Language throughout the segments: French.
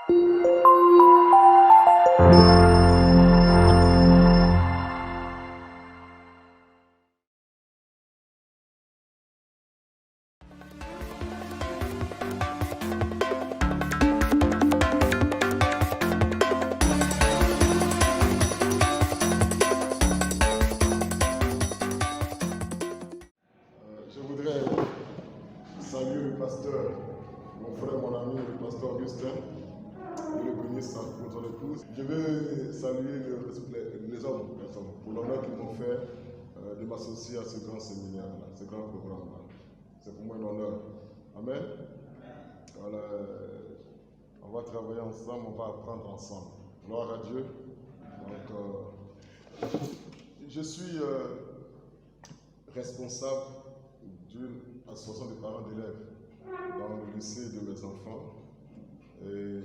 Je voudrais saluer le pasteur, mon frère, mon ami, le pasteur Augustin. Dieu le bénisse pour son épouse. Je veux saluer les hommes pour l'honneur qu'ils m'ont fait de m'associer à ce grand séminaire-là, ce grand programme-là. C'est pour moi un honneur. Amen. Voilà, on va travailler ensemble, on va apprendre ensemble. Gloire à Dieu. Donc, je suis responsable d'une association de parents d'élèves dans le lycée de mes enfants. Et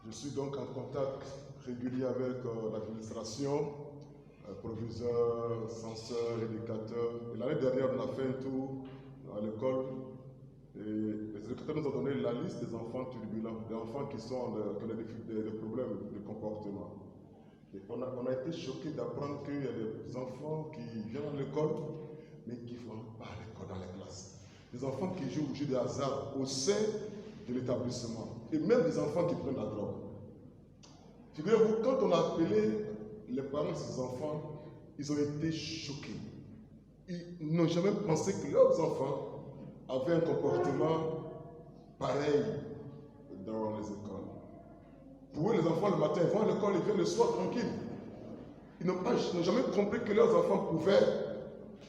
je suis donc en contact régulier avec l'administration, proviseur, censeur, éducateur. Et l'année dernière, on a fait un tour à l'école et les éducateurs nous ont donné la liste des enfants turbulents, des enfants qui ont des problèmes de comportement. Et on a été choqués d'apprendre qu'il y a des enfants qui viennent à l'école, mais qui ne vont pas à l'école dans les classes. Des enfants qui jouent au jeu de hasard au sein de l'établissement. Et même des enfants qui prennent la drogue. Figurez-vous, quand on a appelé les parents de ces enfants, ils ont été choqués. Ils n'ont jamais pensé que leurs enfants avaient un comportement pareil dans les écoles. Pour eux, les enfants, le matin, ils vont à l'école, ils viennent le soir tranquille. Ils n'ont jamais compris que leurs enfants pouvaient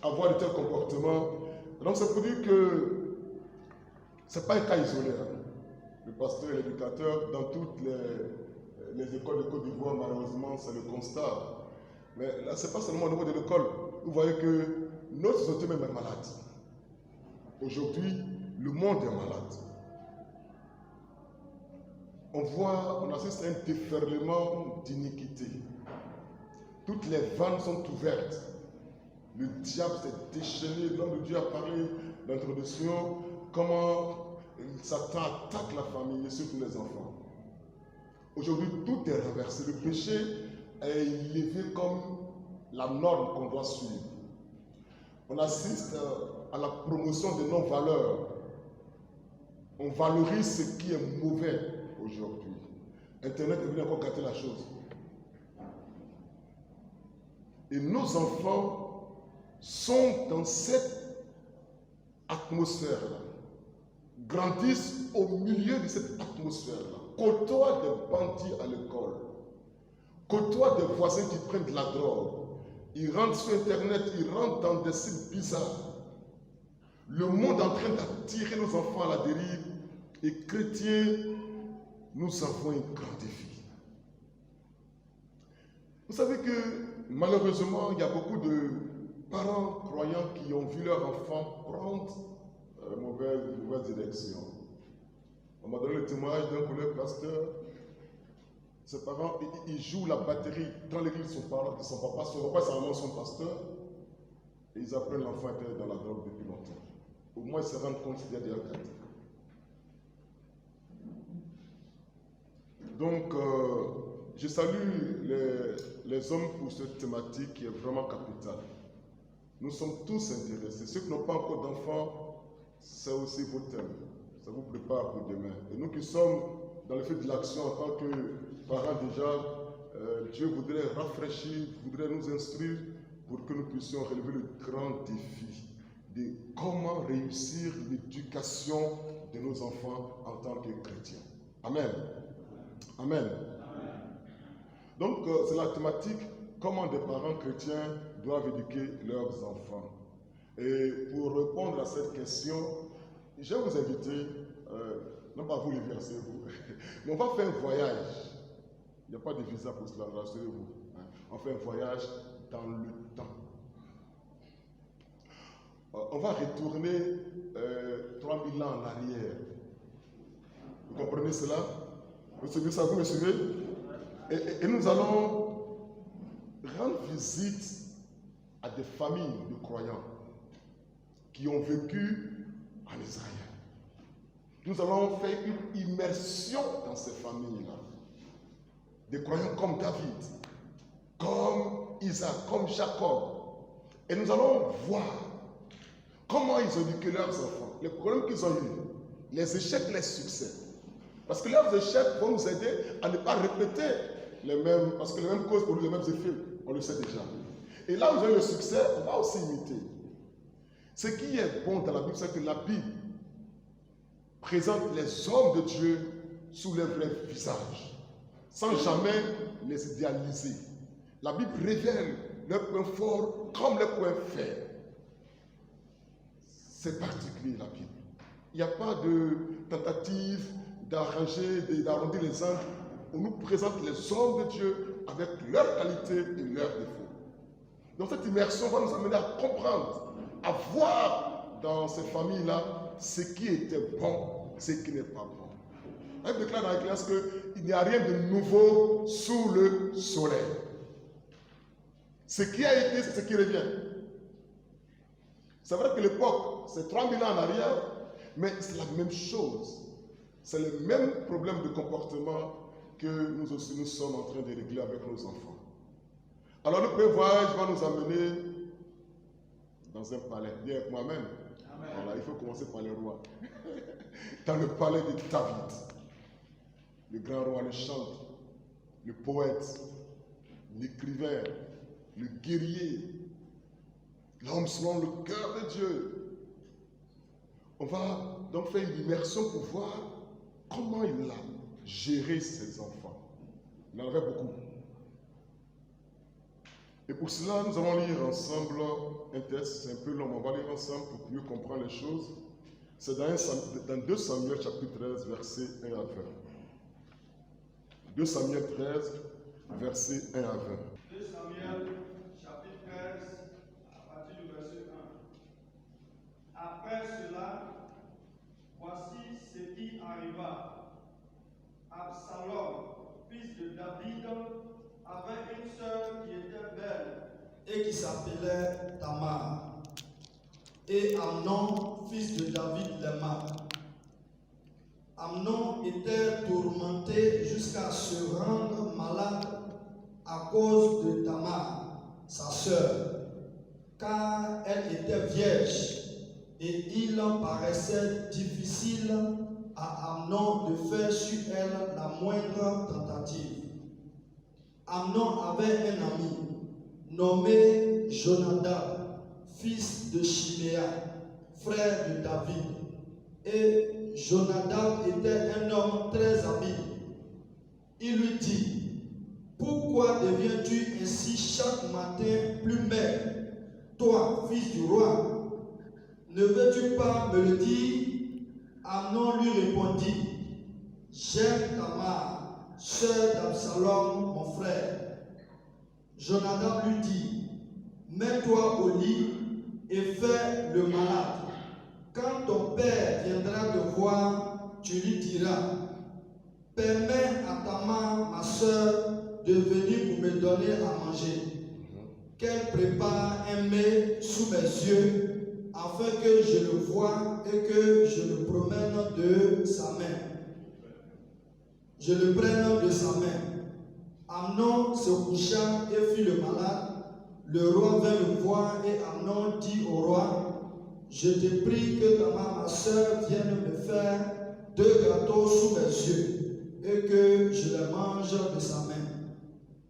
avoir de tels comportements. Donc, c'est pour dire que ce n'est pas un cas isolé. Le pasteur et l'éducateur, dans toutes les écoles de Côte d'Ivoire, malheureusement, c'est le constat. Mais là, ce n'est pas seulement au niveau de l'école. Vous voyez que notre société même est malade. Aujourd'hui, le monde est malade. On assiste à un déferlement d'iniquité. Toutes les vannes sont ouvertes. Le diable s'est déchaîné. L'homme de Dieu a parlé d'introduction, comment Satan attaque la famille et surtout les enfants. Aujourd'hui, tout est renversé. Le péché est élevé comme la norme qu'on doit suivre. On assiste à la promotion de nos valeurs. On valorise ce qui est mauvais aujourd'hui. Internet est venu encore gâter la chose. Et nos enfants sont dans cette atmosphère-là, grandissent au milieu de cette atmosphère-là, côtoient des bandits à l'école, côtoient des voisins qui prennent de la drogue, ils rentrent sur Internet, ils rentrent dans des sites bizarres. Le monde est en train d'attirer nos enfants à la dérive et chrétiens, nous avons un grand défi. Vous savez que malheureusement, il y a beaucoup de parents croyants qui ont vu leur enfant prendre mauvaise direction. On m'a donné le témoignage d'un collègue pasteur. Ses parents, ils jouent la batterie dans l'église de son papa et sa maman sont pasteurs. Et ils apprennent l'enfant était dans la drogue depuis longtemps. Au moins, ils se rendent compte qu'il y a des actes. Donc, je salue les hommes pour cette thématique qui est vraiment capitale. Nous sommes tous intéressés. Ceux qui n'ont pas encore d'enfants, c'est aussi vos thèmes. Ça vous prépare pour demain. Et nous qui sommes dans le fait de l'action en tant que parents déjà, Dieu voudrait rafraîchir, voudrait nous instruire pour que nous puissions relever le grand défi de comment réussir l'éducation de nos enfants en tant que chrétiens. Amen. Amen. Donc, c'est la thématique comment des parents chrétiens doivent éduquer leurs enfants. Et pour répondre à cette question, je vais vous inviter, non pas vous les verser, vous, mais on va faire un voyage. Il n'y a pas de visa pour cela, rassurez-vous. On fait un voyage dans le temps. On va retourner 3000 ans en arrière. Vous comprenez cela? Vous me suivez? Et nous allons rendre visite à des familles de croyants qui ont vécu en Israël. Nous allons faire une immersion dans ces familles-là. Des croyants comme David, comme Isaac, comme Jacob. Et nous allons voir comment ils ont éduqué leurs enfants, les problèmes qu'ils ont eus, les échecs, les succès. Parce que leurs échecs vont nous aider à ne pas répéter les mêmes, parce que les mêmes causes produisent les mêmes effets, on le sait déjà. Et là où ils ont eu le succès, on va aussi imiter. Ce qui est bon dans la Bible, c'est que la Bible présente les hommes de Dieu sous leur vrai visage, sans jamais les idéaliser. La Bible révèle leurs points forts comme leurs points faibles. C'est particulier la Bible. Il n'y a pas de tentative d'arranger, d'arrondir les angles. On nous présente les hommes de Dieu avec leurs qualités et leurs défauts. Donc cette immersion va nous amener à comprendre, à voir dans ces familles-là ce qui était bon, ce qui n'est pas bon. Elle déclare dans l'Ecclésiaste qu'il n'y a rien de nouveau sous le soleil. Ce qui a été, c'est ce qui revient. C'est vrai que l'époque, c'est 3000 ans en arrière, mais c'est la même chose. C'est le même problème de comportement que nous aussi nous sommes en train de régler avec nos enfants. Alors le premier voyage va nous amener dans un palais. Dis avec moi-même. Voilà, il faut commencer par les rois. Dans le palais de David. Le grand roi, le chantre, le poète, l'écrivain, le guerrier, l'homme selon le cœur de Dieu. On va donc faire une immersion pour voir comment il a géré ses enfants. Il en avait beaucoup. Et pour cela, nous allons lire ensemble un texte, c'est un peu long, mais on va lire ensemble pour mieux comprendre les choses. C'est dans 2 Samuel chapitre 13, versets 1 à 20. 2 Samuel 13, versets 1 à 20. 2 Samuel chapitre 13, à partir du verset 1. Après cela, voici ce qui arriva. Absalom, fils de David, avait une sœur qui était belle et qui s'appelait Tamar. Et Amnon, fils de David, l'aima. Amnon était tourmenté jusqu'à se rendre malade à cause de Tamar, sa sœur, car elle était vierge et il paraissait difficile à Amnon de faire sur elle la moindre tentative. Amnon avait un ami nommé Jonadab, fils de Chiméa, frère de David. Et Jonadab était un homme très habile. Il lui dit: pourquoi deviens-tu ainsi chaque matin plus maigre, toi, fils du roi? Ne veux-tu pas me le dire? Amnon lui répondit: j'aime Tamar, sœur d'Absalom, mon frère. Jonadab lui dit: mets-toi au lit et fais le malade. Quand ton père viendra te voir, tu lui diras: permets à Tamar, ma sœur, de venir pour me donner à manger. Qu'elle prépare un mets sous mes yeux, afin que je le voie et que je le promène de sa main. Je le prenne de sa main. Amnon se coucha et fit le malade. Le roi vint le voir et Amnon dit au roi: je te prie que Tamar, ma sœur, vienne me faire 2 gâteaux sous mes yeux et que je les mange de sa main.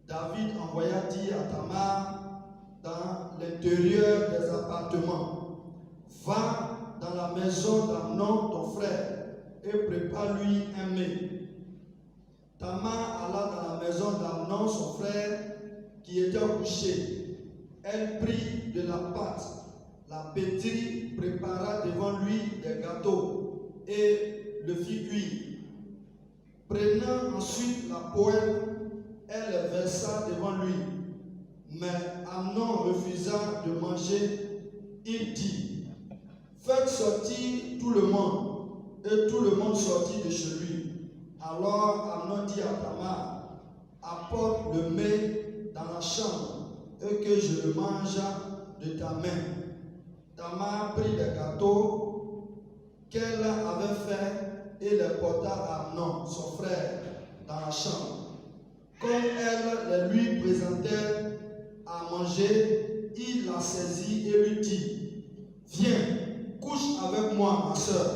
David envoya dire à Tamar dans l'intérieur des appartements: va dans la maison d'Amnon, ton frère, et prépare-lui un mets. Tamar alla dans la maison d'Amnon, son frère, qui était couché. Elle prit de la pâte, la pétrit, prépara devant lui des gâteaux et le fit cuire. Prenant ensuite la poêle, elle les versa devant lui. Mais Amnon refusa de manger. Il dit: faites sortir tout le monde. Et tout le monde sortit de chez lui. Alors Amnon dit à Tamar: apporte le mets dans la chambre et que je le mange de ta main. Tamar prit les gâteaux qu'elle avait faits et les porta à Amnon, son frère, dans la chambre. Comme elle les lui présentait à manger, il la saisit et lui dit, viens, couche avec moi, ma soeur.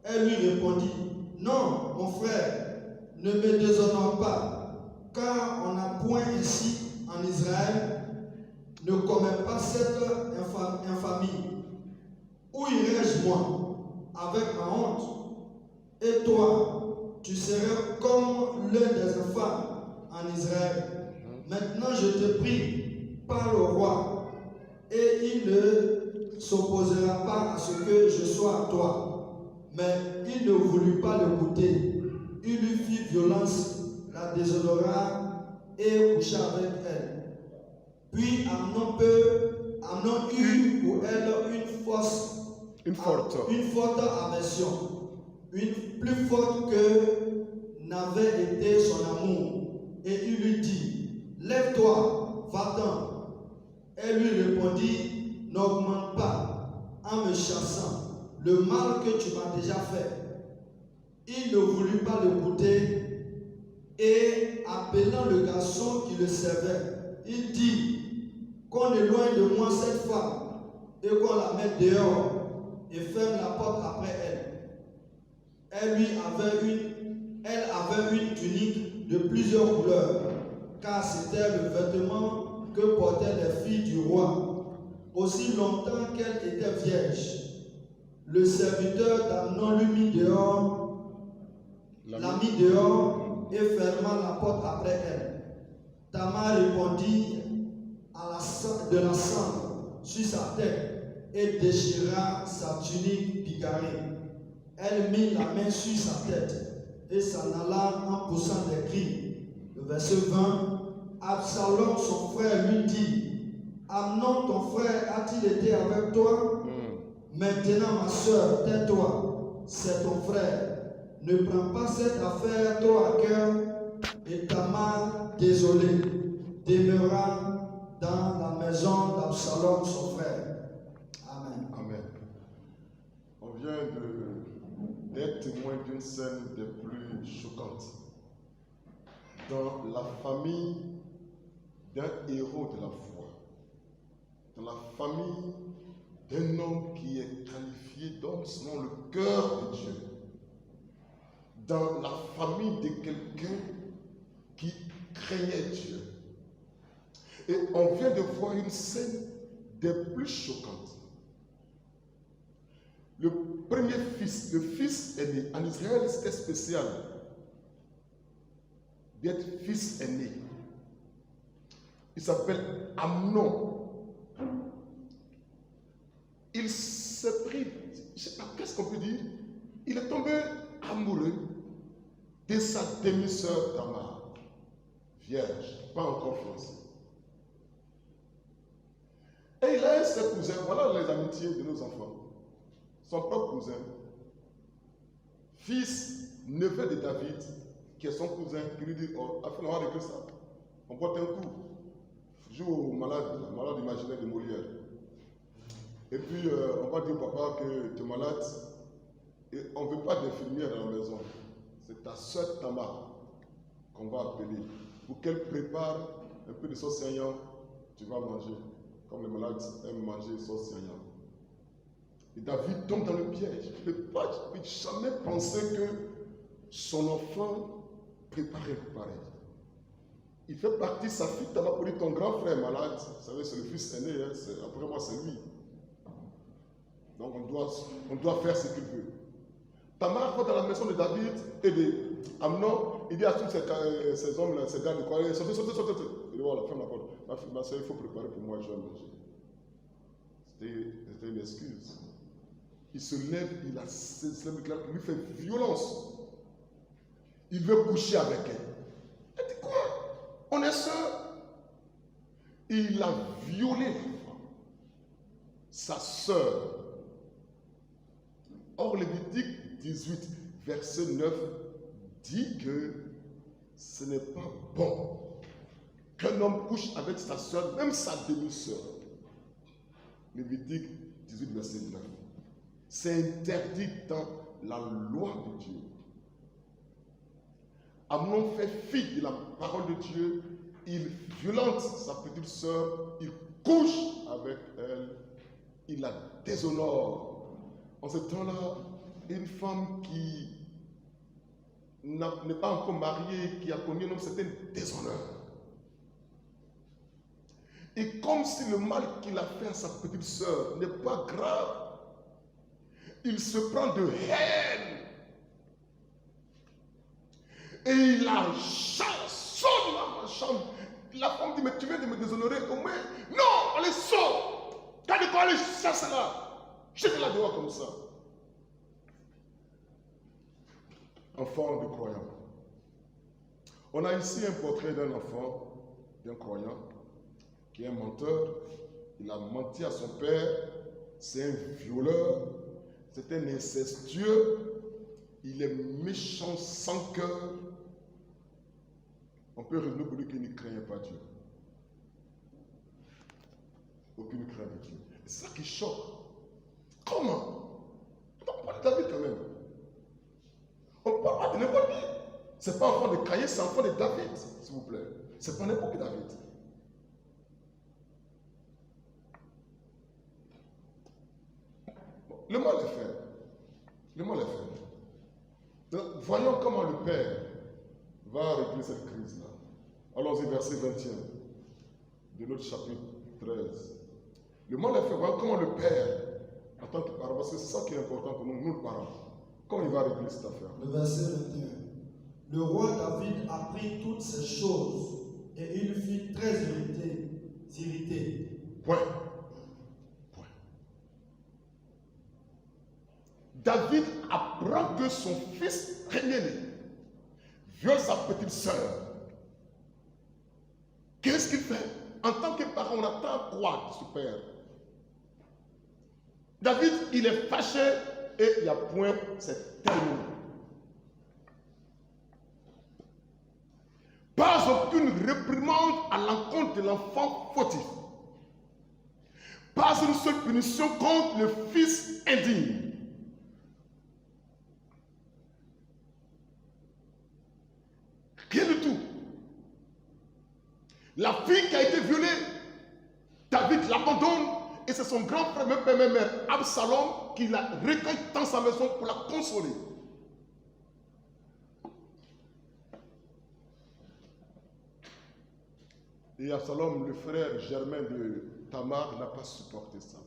Elle lui répondit, non, mon frère, ne me déshonore pas, car on n'a point ainsi en Israël, ne commets pas cette infamie. Où irai-je moi avec ma honte? Et toi, tu serais comme l'un des infâmes en Israël. Maintenant, je te prie, parle au roi, et il ne s'opposera pas à ce que je sois à toi. Mais il ne voulut pas l'écouter. Il lui fit violence, la déshonora et coucha avec elle. Puis Amnon eut pour elle une forte aversion, une plus forte que n'avait été son amour. Et il lui dit, lève-toi, va-t'en. Elle lui répondit, n'augmente pas en me chassant le mal que tu m'as déjà fait. Il ne voulut pas l'écouter et appelant le garçon qui le servait, il dit, qu'on éloigne de moi cette femme et qu'on la mette dehors et ferme la porte après elle. Elle avait une tunique de plusieurs couleurs, car c'était le vêtement que portaient les filles du roi, aussi longtemps qu'elle était vierge. Le serviteur d'Amnon lui mit dehors, la mit dehors et ferma la porte après elle. Tamar répondit de la cendre sur sa tête et déchira sa tunique bigarrée. Elle mit la main sur sa tête et s'en alla en poussant des cris. Le verset 20, Absalom, son frère, lui dit, Amnon, ton frère, a-t-il été avec toi? Maintenant, ma soeur, tais-toi, c'est ton frère. Ne prends pas cette affaire trop à cœur. Et Tamar, désolé, demeura dans la maison d'Absalom, son frère. Amen. Amen. On vient d'être témoin d'une scène des plus choquantes dans la famille d'un héros de la foi, dans la famille d'un homme qui est qualifié d'homme selon le cœur de Dieu, dans la famille de quelqu'un qui craignait Dieu. Et on vient de voir une scène des plus choquantes. Le premier fils, le fils aîné, en Israël c'était spécial d'être fils aîné. Il s'appelle Amnon. Il s'est pris, je ne sais pas, qu'est-ce qu'on peut dire? Il est tombé amoureux de sa demi-sœur Tamar, vierge, pas encore fiancée. Et il a un seul cousin, voilà les amitiés de nos enfants. Son propre cousin, fils, neveu de David, qui est son cousin, qui lui dit, oh, on va régler ça. On porte un coup. Joue au malade imaginaire de Molière. Et puis, on va dire au papa que tu es malade et on ne veut pas d'infirmière dans la maison. C'est ta soeur Tamar qu'on va appeler pour qu'elle prépare un peu de sauce saignant. Tu vas manger. Comme les malades aiment manger sauce saignant. Et David tombe dans le piège. Il ne peut jamais penser que son enfant préparait pareil. Il fait partie de sa fille Tamar pour dire ton grand frère est malade. Vous savez, c'est le fils aîné. Hein, après moi, c'est lui. Donc on doit faire ce qu'il veut. Tamar va dans la maison de David et de Amnon. Il dit à tous ces hommes-là, ces gars de quoi, sortez. Il dit voilà, ferme la porte. Ma soeur, il faut préparer pour moi, je vais manger. C'était une excuse. Il se lève, il lui fait violence. Il veut coucher avec elle. Elle dit quoi? On est sœurs. Il a violé sa sœur. Or, Lévitique 18, verset 9, dit que ce n'est pas bon qu'un homme couche avec sa sœur, même sa demi-sœur. Lévitique 18, verset 9. C'est interdit dans la loi de Dieu. Amnon fait fi de la parole de Dieu, il violente sa petite sœur, il couche avec elle, il la déshonore. En ce temps-là, une femme qui n'est pas encore mariée, qui a connu un homme, c'est un déshonneur. Et comme si le mal qu'il a fait à sa petite sœur n'est pas grave, il se prend de haine. Et il la chansonne dans ma chambre. La femme dit, mais tu viens de me déshonorer. Oh, mais non, allez, sort. Quand tu vas aller chercher là, jette-la dehors comme ça. Enfant de croyant. On a ici un portrait d'un enfant, d'un croyant, qui est un menteur. Il a menti à son père. C'est un violeur. C'est un incestueux. Il est méchant sans cœur. On peut résumer pour lui qu'il ne craignait pas Dieu. Aucune crainte de Dieu. C'est ça qui choque. Comment? On parle de David quand même. On parle pas de n'importe qui. Ce n'est pas enfant de Caïn, c'est enfant de David, s'il vous plaît. Ce n'est pas n'importe qui David. Bon, le mal est fait. Le mal est fait. Donc, voyons comment le Père va régler cette crise-là. Allons-y, verset 21 de notre chapitre 13. Le mal est fait. Voyons comment le Père, en tant que parent, parce que c'est ça qui est important pour nous, nous le parents, comment il va régler cette affaire. Le verset 21. Le roi David apprit toutes ces choses et il fut très irrité. Point. David apprend que son fils premier-né viole sa petite sœur. Qu'est-ce qu'il fait? En tant que parent, on attend quoi de ce père? David, il est fâché et il y a point, c'est terminé. Pas aucune réprimande à l'encontre de l'enfant fautif. Pas une seule punition contre le fils indigne. Rien du tout. La fille qui a été violée, David l'abandonne et c'est son grand frère, même père, même mère, Absalom, qui la recueille dans sa maison pour la consoler. Et Absalom, le frère germain de Tamar, n'a pas supporté ça.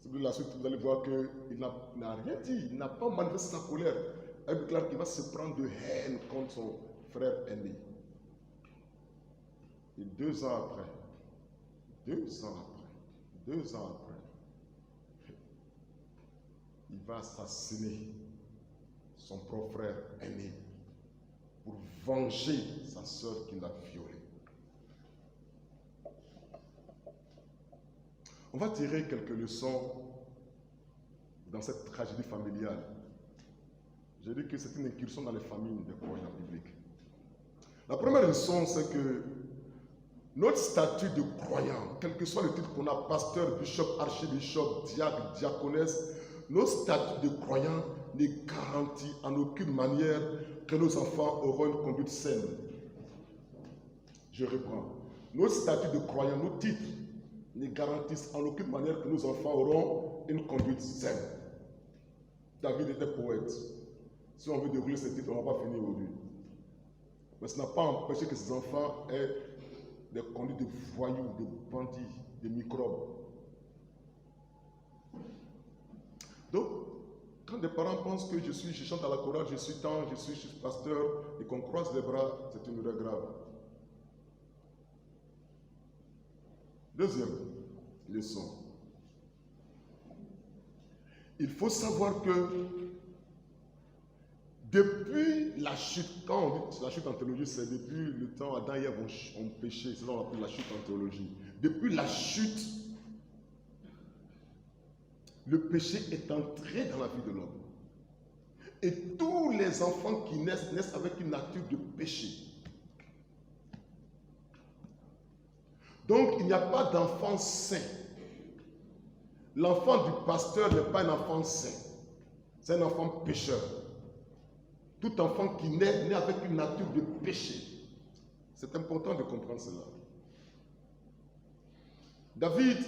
C'est la suite, vous allez voir qu'il n'a rien dit, il n'a pas manifesté sa colère. Il déclare qu'il va se prendre de haine contre son frère aîné. Et 2 ans après, il va assassiner son propre frère aîné pour venger sa sœur qui l'a violée. On va tirer quelques leçons dans cette tragédie familiale. J'ai dit que c'est une incursion dans les familles des croyants bibliques. La première leçon, c'est que notre statut de croyant, quel que soit le titre qu'on a, pasteur, bishop, archibishop, diacre, diaconesse, notre statut de croyant ne garantit en aucune manière que nos enfants auront une conduite saine. Je reprends. Notre statut de croyant, nos titres, ne garantissent en aucune manière que nos enfants auront une conduite saine. David était poète. Si on veut dérouler ces titres, on ne va pas finir aujourd'hui. Mais ça n'a pas empêché que ses enfants aient des conduites de voyous, de bandits, de microbes. Donc, quand des parents pensent que je chante à la chorale, je suis tant, je suis pasteur, et qu'on croise les bras, c'est une erreur grave. Deuxième leçon. Il faut savoir que depuis la chute, quand on dit la chute en théologie, c'est depuis le temps Adam et Ève ont péché, c'est ça qu'on appelle la chute en théologie. Depuis la chute, le péché est entré dans la vie de l'homme. Et tous les enfants qui naissent avec une nature de péché. Donc, il n'y a pas d'enfant saint. L'enfant du pasteur n'est pas un enfant saint. C'est un enfant pécheur. Tout enfant qui naît avec une nature de péché. C'est important de comprendre cela. David,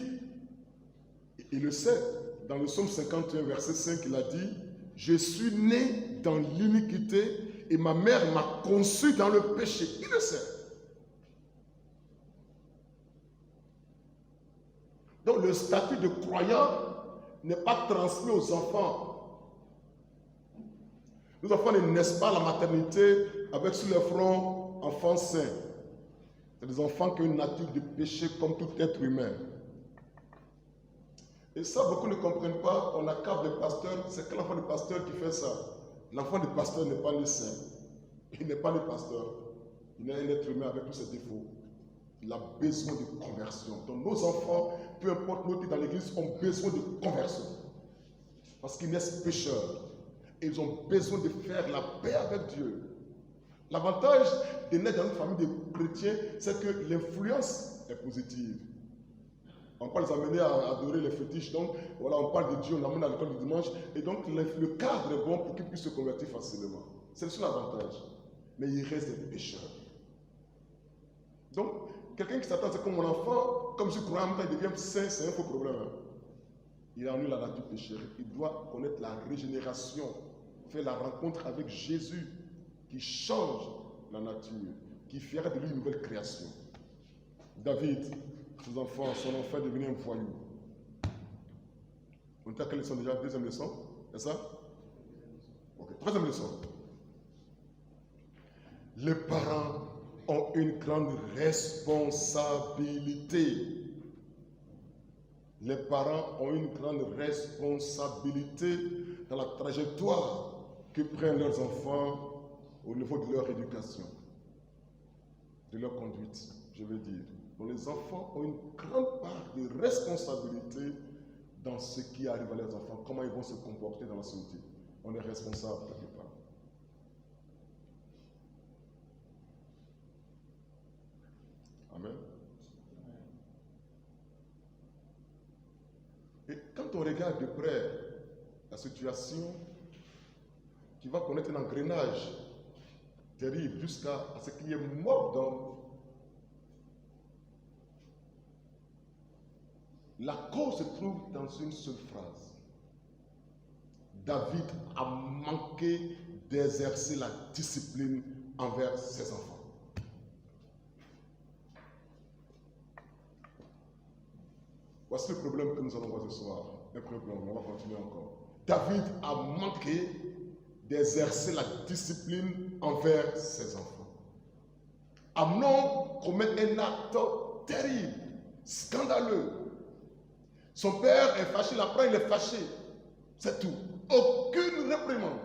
il le sait, dans le psaume 51, verset 5, il a dit « Je suis né dans l'iniquité et ma mère m'a conçu dans le péché. » Il le sait. Donc le statut de croyant n'est pas transmis aux enfants. Nos enfants ne naissent pas à la maternité avec sur le front enfants saints. C'est des enfants qui ont une nature de péché comme tout être humain. Et ça, beaucoup ne comprennent pas. On accable les pasteurs. C'est que l'enfant du pasteur qui fait ça. L'enfant du pasteur n'est pas le saint. Il n'est pas le pasteur. Il est un être humain avec tous ses défauts. Il a besoin de conversion. Donc nos enfants, peu importe où ils sont dans l'église, ont besoin de conversion. Parce qu'ils naissent pécheurs. Et ils ont besoin de faire la paix avec Dieu. L'avantage de naître dans une famille de chrétiens, c'est que l'influence est positive. On peut les amener à adorer les fétiches. Donc, voilà, on parle de Dieu, on l'amène à l'école du dimanche. Et donc, le cadre est bon pour qu'ils puissent se convertir facilement. C'est le seul avantage. Mais il reste des pécheurs. Donc, quelqu'un qui s'attend, c'est comme mon enfant, comme je crois en même temps, il devient saint, c'est un faux problème. Hein. Il annule la nature pécheur. Il doit connaître la régénération, faire la rencontre avec Jésus, qui change la nature, qui fera de lui une nouvelle création. David, son enfant est devenu un voyou. On était à quelle leçon déjà? Deuxième leçon? C'est ça? Ok. Troisième leçon. Les parents ont une grande responsabilité. Les parents ont une grande responsabilité dans la trajectoire que prennent leurs enfants au niveau de leur éducation, de leur conduite, je veux dire. Donc les enfants ont une grande part de responsabilité dans ce qui arrive à leurs enfants, comment ils vont se comporter dans la société. On est responsable quelque part. Amen. Et quand on regarde de près la situation, tu vas connaître un engrenage terrible jusqu'à ce qu'il y ait mort d'homme. La cause se trouve dans une seule phrase. David a manqué d'exercer la discipline envers ses enfants. Voici le problème que nous allons voir ce soir. Un problème, on va continuer encore. David a manqué d'exercer la discipline envers ses enfants. Amnon commet un acte terrible, scandaleux. Son père est fâché, il apprend, il est fâché. C'est tout. Aucune réprimande.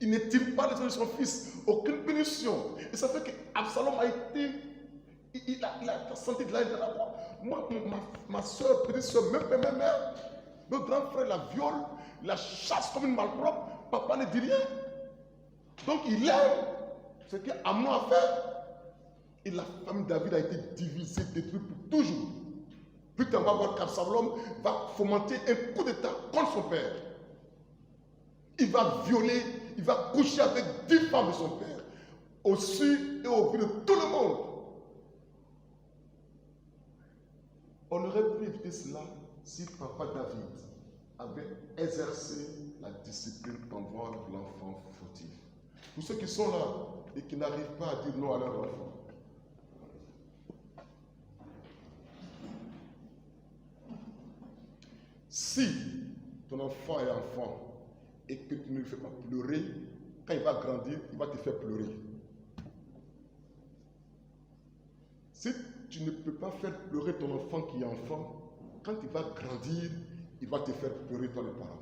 Il ne tire pas les yeux de son fils. Aucune punition. Et ça fait qu'Absalom a été... Il a senti de là, il a dit, moi, ma soeur, petite soeur, même ma mère, le grand frère la viole, la chasse comme une malpropre. Papa ne dit rien. Donc il aime ce qu'Amnon a fait. Et la famille de David a été divisée, détruite pour toujours. Plus tard, on va voir qu'Absalom va fomenter un coup d'état contre son père. Il va violer, il va coucher avec 10 femmes de son père, au su et au vu de tout le monde. On aurait pu éviter cela si papa David avait exercé la discipline envers l'enfant fautif. Pour ceux qui sont là et qui n'arrivent pas à dire non à leur enfant, si ton enfant est enfant et que tu ne le fais pas pleurer, quand il va grandir, il va te faire pleurer. Si tu ne peux pas faire pleurer ton enfant qui est enfant, quand il va grandir, il va te faire pleurer toi les parents.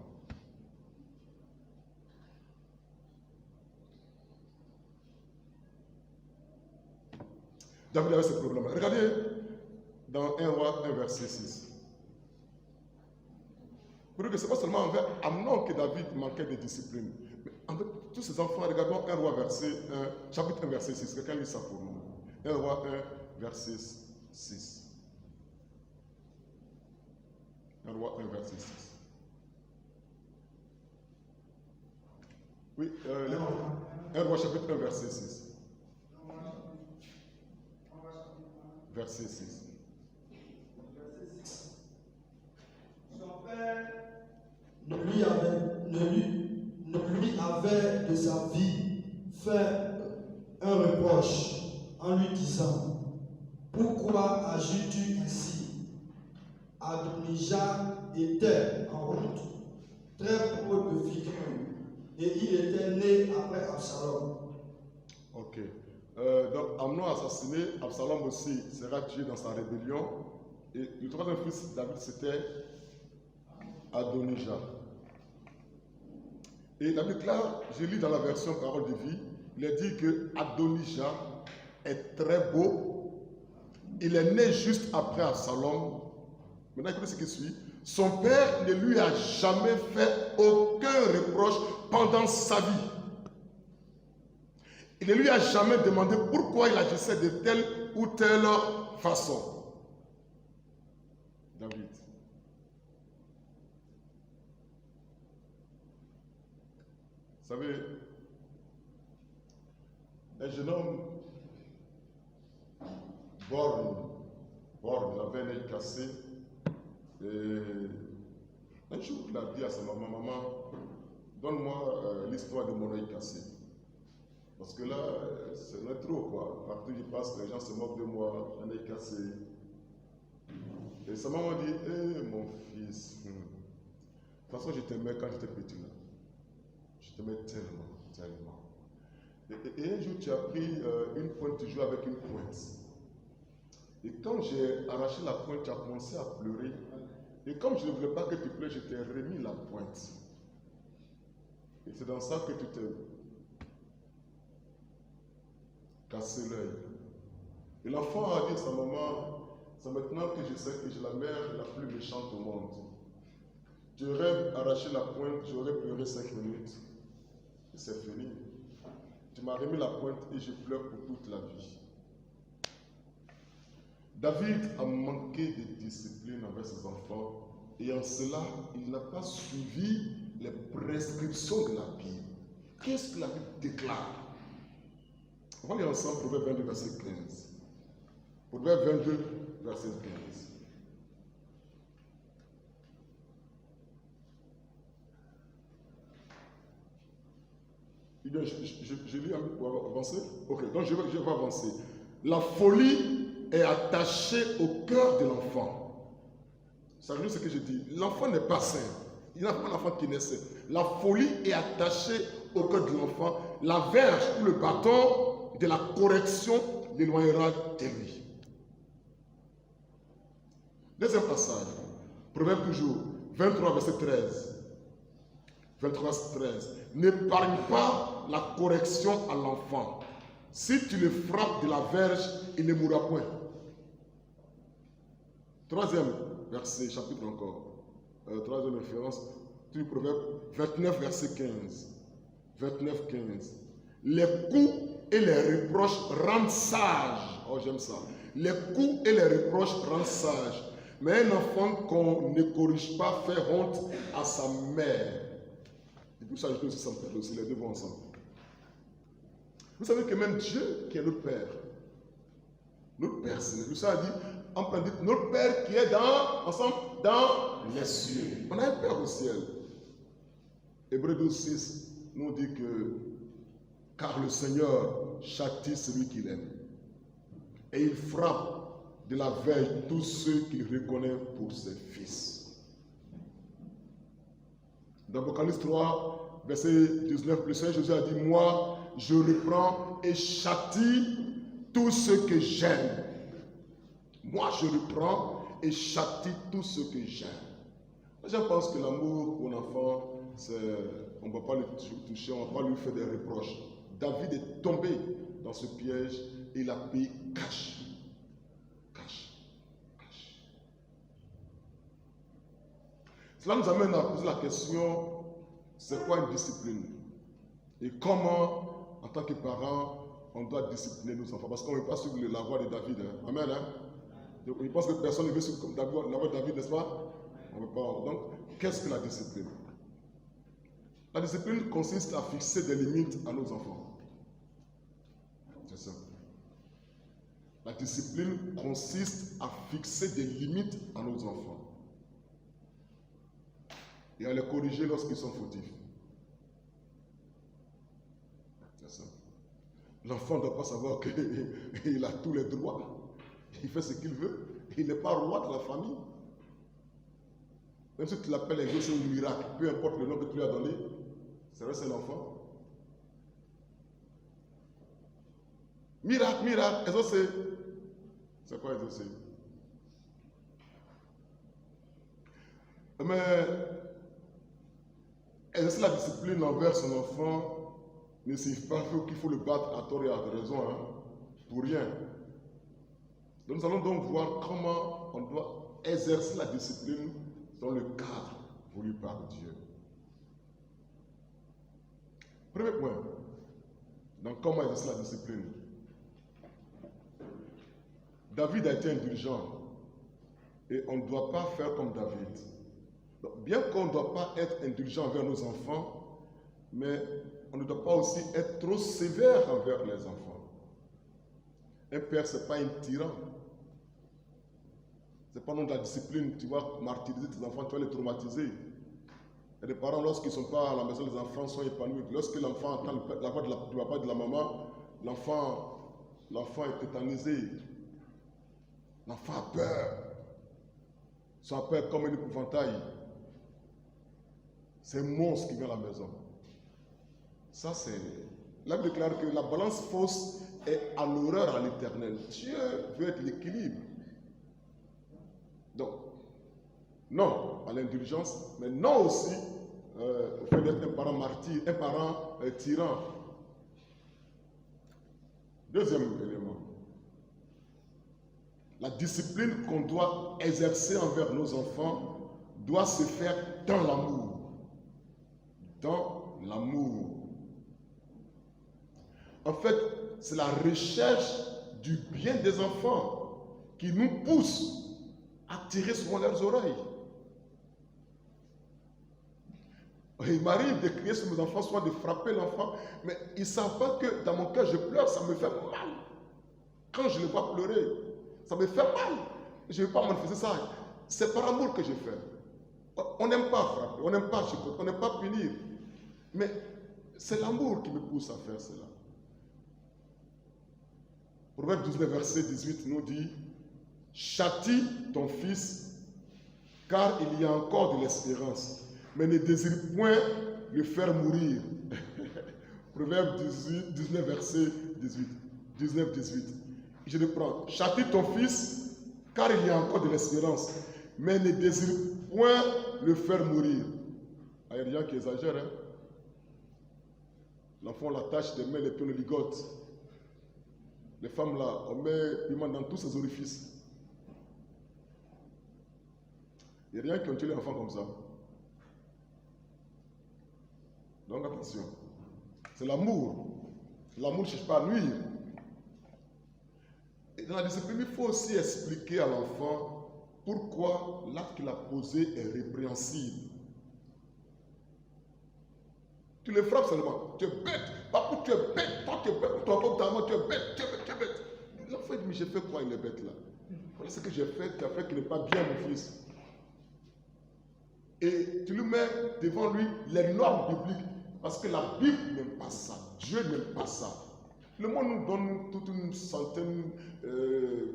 David avait ce problème. Regardez dans 1 Roi 1 verset 6. Pour que ce n'est pas seulement envers Amnon que David manquait de discipline. Mais envers tous ses enfants, regardons 1 Roi verset 1, chapitre 1 verset 6. Quelqu'un lit ça pour nous. 1 Roi 1 verset 6. 1 Roi 1 verset 6. Oui, 1 Roi chapitre 1, verset 6. Verset 6. Son père ne lui avait de sa vie fait un reproche en lui disant: pourquoi agis-tu ainsi? Adonijah était en route, très pauvre de figure, et il était né après Absalom. Ok. Donc, Amnon assassiné, Absalom aussi sera tué dans sa rébellion. Et le troisième fils de David, c'était Adonijah. Et la Bible là, je lis dans la version Parole de vie, il est dit que Adonijah est très beau. Il est né juste après Absalom. Maintenant, écoutez ce qui suit. Son père ne lui a jamais fait aucun reproche pendant sa vie. Il ne lui a jamais demandé pourquoi il agissait de telle ou telle façon. David. Vous savez, un jeune homme borgne, il avait un œil cassé. Et un jour, il a dit à sa maman: maman, donne-moi l'histoire de mon œil cassé. Parce que là, c'est trop quoi. Partout où je passe, les gens se moquent de moi, j'ai un œil cassé. Et sa maman dit: eh mon fils, de toute façon, je t'aimais quand j'étais petit là. Je t'aimais tellement, tellement. Et un jour, tu as pris une pointe, tu jouais avec une pointe. Et quand j'ai arraché la pointe, tu as commencé à pleurer. Et comme je ne voulais pas que tu pleures, je t'ai remis la pointe. Et c'est dans ça que tu t'es cassé l'œil. Et l'enfant a dit à sa maman: c'est maintenant que je sais que j'ai la mère la plus méchante au monde. Tu aurais arraché la pointe, j'aurais pleuré 5 minutes. Et c'est fini. Tu m'as remis la pointe et je pleure pour toute la vie. David a manqué de discipline avec ses enfants et en cela, il n'a pas suivi les prescriptions de la Bible. Qu'est-ce que la Bible déclare? On va lire ensemble Proverbe 22, verset 15. Proverbe 22, verset 15. Je lis un peu pour avancer. Ok, donc je vais avancer. La folie est attachée au cœur de l'enfant. Ça veut dire ce que je dis. L'enfant n'est pas sain. Il n'y a pas d'enfant qui naît sain. La folie est attachée au cœur de l'enfant. La verge ou le bâton de la correction l'éloignera de lui. Deuxième passage. Proverbe toujours. 23, verset 13. 23, 13. N'épargne pas la correction à l'enfant. Si tu le frappes de la verge, il ne mourra point. Troisième verset, chapitre encore. Troisième référence, du Proverbe 29, verset 15. 29, 15. Les coups et les reproches rendent sage. Oh, j'aime ça. Les coups et les reproches rendent sage. Mais un enfant qu'on ne corrige pas fait honte à sa mère. Et pour ça, je peux aussi s'en faire aussi, les deux vont ensemble. Vous savez que même Dieu, qui est notre Père, c'est lui, ça a dit, en principe, notre Père qui est dans les cieux. On a un Père au ciel. Hébreux 12:6 nous dit que, car le Seigneur châtie celui qu'il aime. Et il frappe de la verge tous ceux qu'il reconnaît pour ses fils. Dans Apocalypse 3, verset 19 plus 1, Jésus a dit: moi, je reprends et châtie tous ceux que j'aime. Moi, je reprends et châtie tous ceux que j'aime. Je pense que l'amour pour l'enfant, on ne va pas le toucher, on ne va pas lui faire des reproches. David est tombé dans ce piège et il a payé cash. Cela nous amène à poser la question: c'est quoi une discipline? Et comment, en tant que parents, on doit discipliner nos enfants? Parce qu'on ne veut pas suivre la voie de David. Hein? Amen. Hein? Donc, je pense que personne ne veut suivre la voie de David, n'est-ce pas? On ne veut pas. Donc, qu'est-ce que la discipline? La discipline consiste à fixer des limites à nos enfants. C'est ça. La discipline consiste à fixer des limites à nos enfants et à les corriger lorsqu'ils sont fautifs. C'est ça. L'enfant ne doit pas savoir qu'il a tous les droits. Il fait ce qu'il veut. Il n'est pas roi de la famille. Même si tu l'appelles un Dieu ou un miracle, peu importe le nom que tu lui as donné, c'est vrai, c'est l'enfant. Miracle, miracle, exaucé. C'est quoi exaucé? Mais exercer la discipline envers son enfant ne signifie pas qu'il faut le battre à tort et à raison, hein, pour rien. Donc nous allons donc voir comment on doit exercer la discipline dans le cadre voulu par Dieu. Premier point, donc comment exercer la discipline? David a été indulgent et on ne doit pas faire comme David. Donc, bien qu'on ne doit pas être indulgent envers nos enfants, mais on ne doit pas aussi être trop sévère envers les enfants. Un père, ce n'est pas un tyran. Ce n'est pas non de la discipline, tu vas martyriser tes enfants, tu vas les traumatiser. Et les parents, lorsqu'ils ne sont pas à la maison, les enfants sont épanouis. Lorsque l'enfant entend la voix du papa et de la maman, l'enfant est tétanisé. L'enfant a peur. Son peur comme un épouvantail. C'est un monstre qui vient à la maison. Ça, c'est... La Bible déclare que la balance fausse est à l'horreur à l'Éternel. Dieu veut être l'équilibre. Donc, non à l'indulgence, mais non aussi au fait d'être un parent martyr, un parent tyran. Deuxième élément. La discipline qu'on doit exercer envers nos enfants doit se faire dans l'amour. Dans l'amour. En fait, c'est la recherche du bien des enfants qui nous pousse à tirer souvent leurs oreilles. Il m'arrive de crier sur mes enfants, soit de frapper l'enfant, mais ils ne savent pas que dans mon cœur je pleure, ça me fait mal. Quand je les vois pleurer, ça me fait mal. Je ne vais pas manifester ça. C'est par amour que je fais. On n'aime pas frapper, on n'aime pas chicoter, on n'aime pas punir. Mais c'est l'amour qui me pousse à faire cela. Proverbe 19, verset 18 nous dit: châtie ton fils, car il y a encore de l'espérance, mais ne désire point le faire mourir. Proverbe 19, verset 18. 19, 18. Je reprends. Châtie ton fils, car il y a encore de l'espérance, mais ne désire point le faire mourir. Il y a des gens qui exagèrent. Hein? L'enfant l'attache des mains, les pieds, le ligote. Les femmes là, on met piment dans tous ses orifices. Il y a des gens qui ont tué l'enfant comme ça. Donc attention. C'est l'amour. L'amour ne cherche pas à nuire. Et dans la discipline, il faut aussi expliquer à l'enfant pourquoi l'acte qu'il a posé est répréhensible. Tu le frappes seulement. Tu es bête. Papa, tu es bête. Toi, tu es bête. Toi, tu es bête. Tu es bête. Tu es bête. L'enfant dit, mais j'ai fait quoi, il est bête là? Voilà ce que j'ai fait. Tu as fait qu'il n'est pas bien, mon fils. Et tu lui mets devant lui les normes bibliques. Parce que la Bible n'aime pas ça. Dieu n'aime pas ça. Le monde nous donne toute une centaine de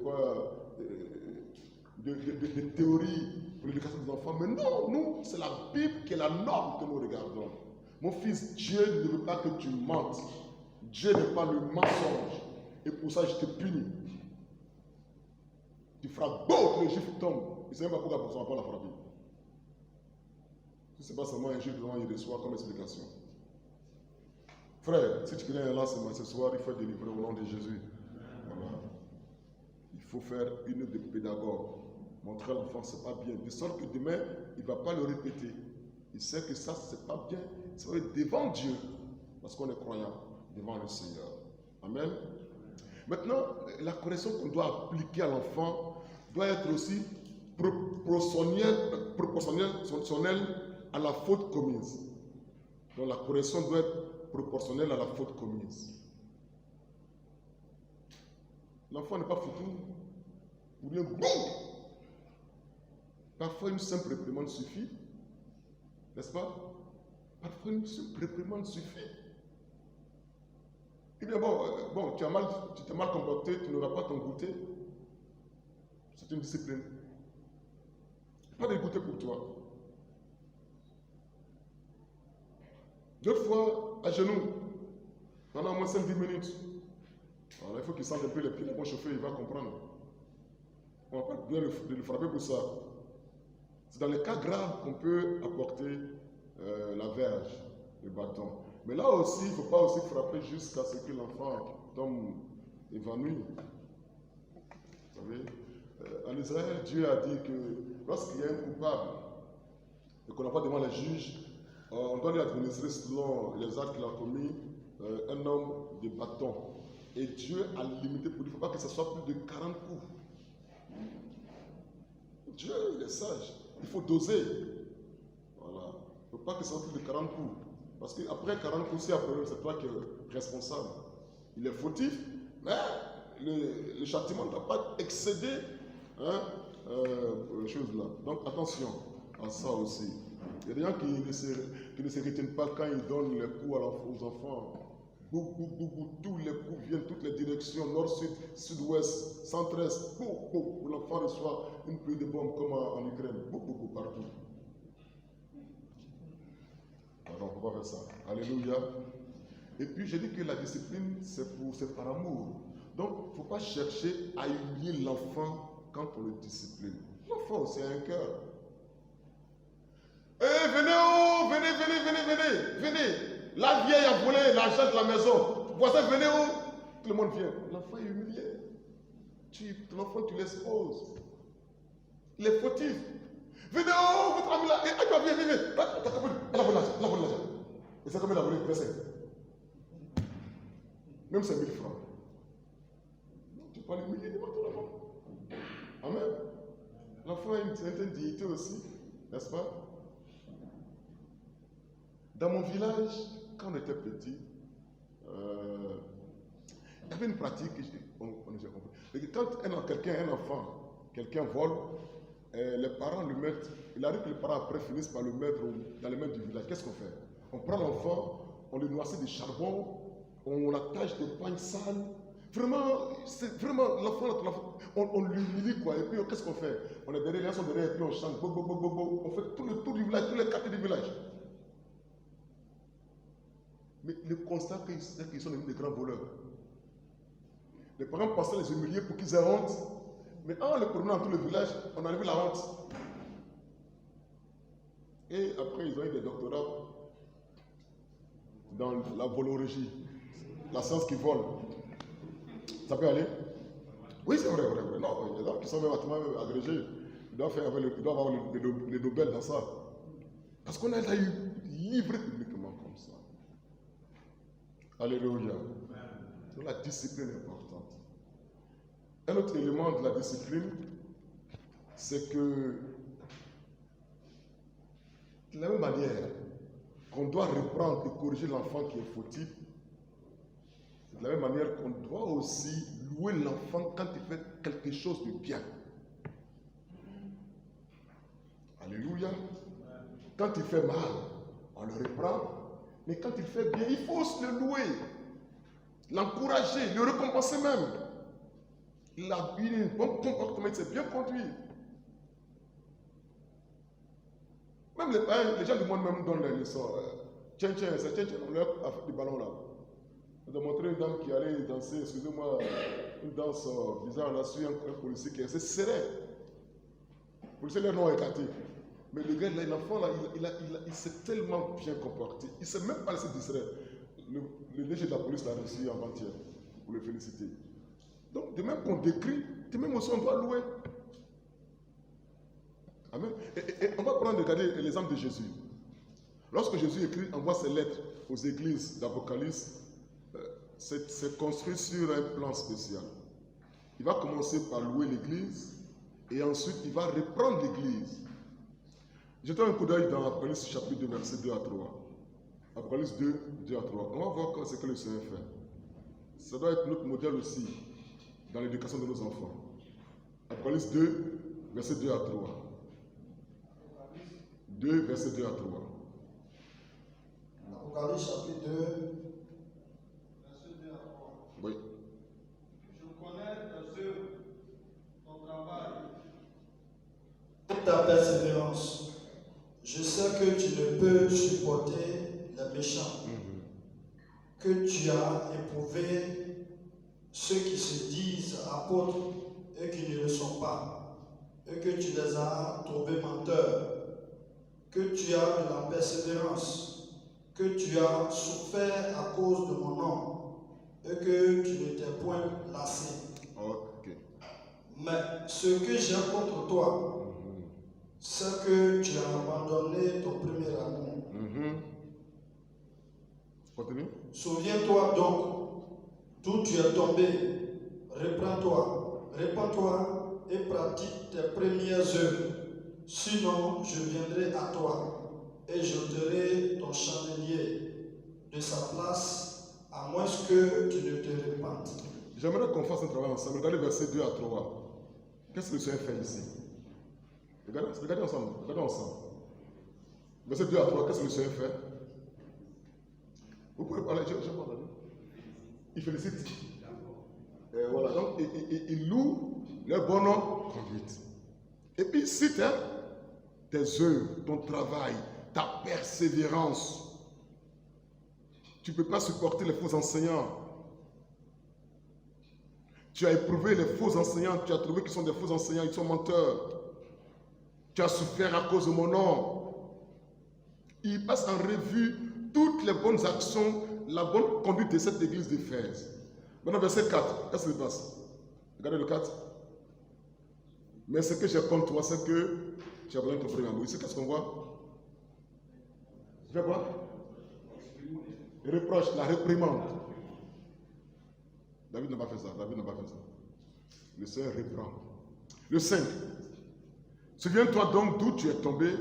théories pour l'éducation des enfants. Mais non, nous, c'est la Bible qui est la norme que nous regardons. Mon fils, Dieu ne veut pas que tu mentes. Dieu n'est pas le mensonge. Et pour ça, je te punis. Tu frappes d'autres, les juifs tombent. Il ne sait même pas pourquoi on ne va pas la frapper. Si ce n'est pas seulement un juif devant il reçoit comme explication. Frère, si tu connais un lancement ce soir, il faut être délivré au nom de Jésus. Voilà. Il faut faire une œuvre de pédagogue. Montrer à l'enfant que ce n'est pas bien. De sorte que demain, il ne va pas le répéter. Il sait que ça, ce n'est pas bien. Ça va être devant Dieu. Parce qu'on est croyant devant le Seigneur. Amen. Maintenant, la correction qu'on doit appliquer à l'enfant doit être aussi proportionnelle à la faute commise. Donc la correction doit être proportionnelle à la faute commise. L'enfant n'est pas foutu. Ou bien, boum! Parfois, une simple réprimande suffit. N'est-ce pas? Parfois, une simple réprimande suffit. Eh bien, bon, tu t'es mal comporté, tu n'auras pas ton goûter. C'est une discipline. Pas de goûter pour toi. D'autres fois, à genoux, pendant au moins 5-10 minutes. Alors, il faut qu'il sente un peu les pieds, les bons chauffés, il va comprendre. On ne va pas bien le frapper pour ça. C'est dans les cas graves qu'on peut apporter la verge, le bâton. Mais là aussi, il ne faut pas aussi frapper jusqu'à ce que l'enfant tombe évanoui. Vous savez, en Israël, Dieu a dit que lorsqu'il y a un coupable et qu'on n'a pas devant les juges, on doit lui administrer selon les actes qu'il a commis un homme de bâton. Et Dieu a limité pour lui, il ne faut pas que ce soit plus de 40 coups. Dieu, il est sage. Il faut doser. Voilà. Il ne faut pas que ce soit plus de 40 coups. Parce qu'après 40 coups, c'est toi qui es responsable. Il est fautif, mais le châtiment ne doit pas excéder les choses là. Donc attention à ça aussi. Il y a des gens qui ne se retiennent pas quand ils donnent les coups aux enfants. Tous les coups viennent, toutes les directions, nord, sud, sud-ouest, centre-est, où l'enfant reçoit une pluie de bombes comme en Ukraine, partout. Alors, on va faire ça. Alléluia. Et puis, j'ai dit que la discipline, c'est par amour. Donc, il ne faut pas chercher à humilier l'enfant quand on le discipline. L'enfant, c'est un cœur. Eh, venez. La vieille a volé l'argent de la maison. Voisin, venez où? Tout le monde vient. L'enfant est humilié. Ton enfant, tu l'exposes. Il est fautif. Venez où? Votre ami là. Viens. Elle a volé l'argent. Et c'est comme elle a volé, même 5 000 francs. Tu peux l'humilier devant ton enfant. Amen. L'enfant a une certaine dignité aussi, n'est-ce pas? Dans mon village, quand on était petit, il y avait une pratique, on a déjà compris. Quand un enfant, quelqu'un vole, les parents le mettent, il arrive que les parents après finissent par le mettre dans les mains du village. Qu'est-ce qu'on fait? On prend l'enfant, on le noircit de charbon, on l'attache de pagnes sales. Vraiment, c'est vraiment l'enfant, on l'humilie quoi. Et puis qu'est-ce qu'on fait? On est derrière, les gens sont derrière, et puis on chante, on fait tout le tour du village, tous les quartiers du village. Mais le constat, c'est qu'ils sont devenus des grands voleurs. Les parents passaient les humilier pour qu'ils aient honte. Mais en les promenant dans tout le village, on a enlevé la honte. Et après, ils ont eu des doctorats dans la volologie, la science qui vole. Ça peut aller? Oui, c'est vrai. Non, il y a des gens qui sont même agrégés. Ils doivent avoir les Nobel dans ça. Parce qu'on a eu livré publiquement comme ça. Alléluia. Donc la discipline est importante. Un autre élément de la discipline, c'est que de la même manière qu'on doit reprendre et corriger l'enfant qui est fautif, de la même manière qu'on doit aussi louer l'enfant quand il fait quelque chose de bien. Alléluia. Quand il fait mal, on le reprend. Mais quand il fait bien, il faut aussi le louer, l'encourager, le récompenser même. Il a eu un bon comportement, il s'est bien conduit. Même les gens du monde même donnent les leçons. Tiens, on leur a fait du ballon là. On a montré une dame qui allait danser, excusez-moi, une danse bizarre. On a su un policier qui est assez serein. Le policier, leur nom est écarté. Mais le gars, l'enfant, il s'est tellement bien comporté. Il ne s'est même pas laissé distraire. Le DG de la police l'a reçu avant-hier pour le féliciter. Donc, de même qu'on décrit, de même aussi on doit louer. Amen. Et on va prendre, regarder l'exemple de Jésus. Lorsque Jésus envoie ses lettres aux églises d'Apocalypse, c'est construit sur un plan spécial. Il va commencer par louer l'église et ensuite il va reprendre l'église. Jetons un coup d'œil dans Apocalypse chapitre 2, versets 2 à 3. Apocalypse 2, 2 à 3. On va voir ce que le Seigneur fait. Ça doit être notre modèle aussi dans l'éducation de nos enfants. Apocalypse 2, verset 2 à 3. 2, verset 2 à 3. Apocalypse chapitre 2, Verset 2 à 3. Oui. Je connais tes œuvres, ton travail, et ta persévérance. Je sais que tu ne peux supporter les méchants, que tu as éprouvé ceux qui se disent apôtres et qui ne le sont pas, et que tu les as trouvés menteurs, que tu as de la persévérance, que tu as souffert à cause de mon nom, et que tu ne t'es point lassé. Ok. Mais ce que j'ai contre toi, c'est que tu as abandonné ton premier amour. Continue. Souviens-toi donc d'où tu es tombé. Reprends-toi, répands-toi et pratique tes premières œuvres. Sinon, je viendrai à toi et j'ôterai ton chandelier de sa place, à moins que tu ne te répandes. J'aimerais qu'on fasse un travail ensemble. Regardez verset 2 à 3. Qu'est-ce que le Seigneur fait ici? Regardez ensemble. Regardez ensemble. Verset 2 à 3, qu'est-ce que le Seigneur fait? Vous pouvez parler, je parle. Il félicite. Et voilà, donc il loue leur bon nom conduite. Et puis il cite tes œuvres, ton travail, ta persévérance. Tu ne peux pas supporter les faux enseignants. Tu as éprouvé les faux enseignants, tu as trouvé qu'ils sont des faux enseignants, ils sont menteurs. Tu as souffert à cause de mon nom. Il passe en revue toutes les bonnes actions, la bonne conduite de cette église d'Éphèse. Maintenant, verset 4, qu'est-ce qui se passe? Regardez le 4. Mais ce que j'ai contre toi, c'est que tu as besoin de ton premier amour. Ici, qu'est-ce qu'on voit? Tu fais quoi? Reproche, la réprimande. David n'a pas fait ça. David n'a pas fait ça. Le Seigneur reprend. Le 5. Souviens-toi donc d'où tu es tombé,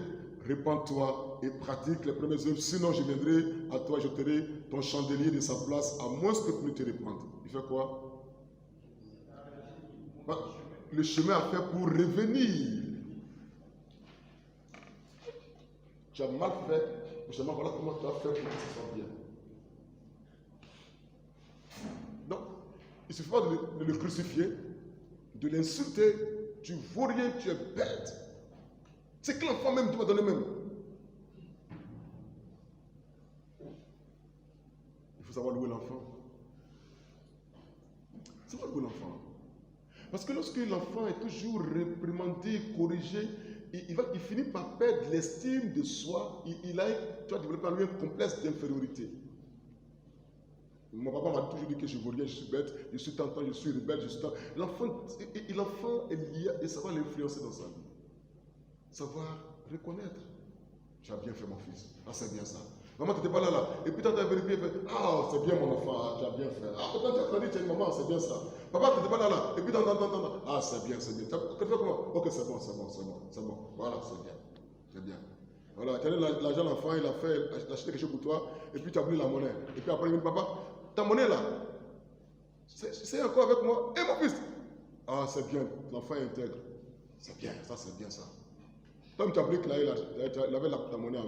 répands-toi et pratique les premières œuvres. Sinon, je viendrai à toi, je t'aurai ton chandelier de sa place, à moins que tu ne te répandes. Il fait quoi? Le chemin à faire pour revenir. Tu as mal fait, prochainement, voilà comment tu as fait pour que ce soit bien. Donc, il ne suffit pas de le crucifier, de l'insulter. Tu ne vaux rien, tu es bête. C'est que l'enfant même, tu vas donner même. Il faut savoir louer l'enfant. Savoir louer l'enfant. Parce que lorsque l'enfant est toujours réprimandé, corrigé, il finit par perdre l'estime de soi. Tu vas développer en lui un complexe d'infériorité. Mon papa m'a toujours dit que je ne vaux rien, je suis bête, je suis tentant, je suis rebelle, je suis tentant. L'enfant est lié et ça va l'influencer dans sa vie. Savoir reconnaître. Tu as bien fait mon fils. Ah, c'est bien ça. Maman, tu n'étais pas là. Et puis tu as vérifié. Ah, c'est bien mon enfant. Ah, tu as bien fait. Ah, quand tu as grandi, tu as une maman, c'est bien ça. Papa, tu n'étais pas là. Et puis ah, c'est bien, c'est bien. Tu fais comment? Ok, c'est bon. Voilà, c'est bien. C'est bien. Voilà, tu as donné l'argent à l'enfant, il a acheté quelque chose pour toi. Et puis tu as voulu la monnaie. Et puis après, il dit, papa, ta monnaie là, c'est encore avec moi. Et mon fils. Ah, c'est bien. L'enfant est intègre. C'est bien, ça, c'est bien ça. Comme tu as pris que là, il avait ta monnaie,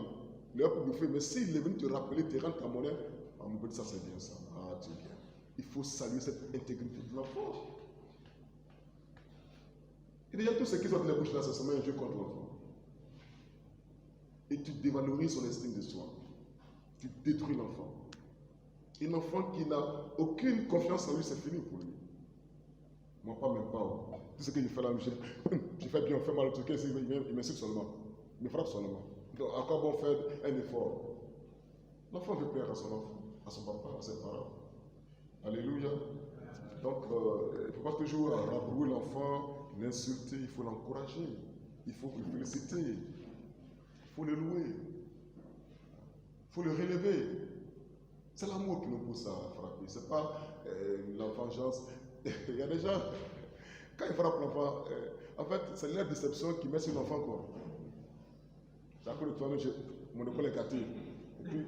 il a pour bouffer, mais s'il est venu te rappeler, te rendre ta monnaie, on me dit ça c'est bien ça. Ah, tu es bien. Il faut saluer cette intégrité de l'enfant. Il y a tous ceux qui sont dans les bouches là, c'est seulement un jeu contre l'enfant. Et tu dévalorises son estime de soi. Tu détruis l'enfant. Un enfant qui n'a aucune confiance en lui, c'est fini pour lui. Moi, pas même pas. Tout ce que je fais là, je fais bien, on fait mal au truc, il m'insulte seulement. Il me frappe seulement. Donc, à quoi bon faire un effort? L'enfant veut plaire à son enfant, à son papa, à ses parents. Alléluia. Donc, il ne faut pas toujours rabrouer l'enfant, l'insulter, il faut l'encourager, il faut le féliciter, il faut le louer, il faut le relever. C'est l'amour qui nous pousse à frapper, ce n'est pas la vengeance. Il y a des gens, quand ils frappent l'enfant, en fait, c'est leur déception qui met sur l'enfant quoi. C'est à cause de toi-même, mon épaule est gâtée. Et puis,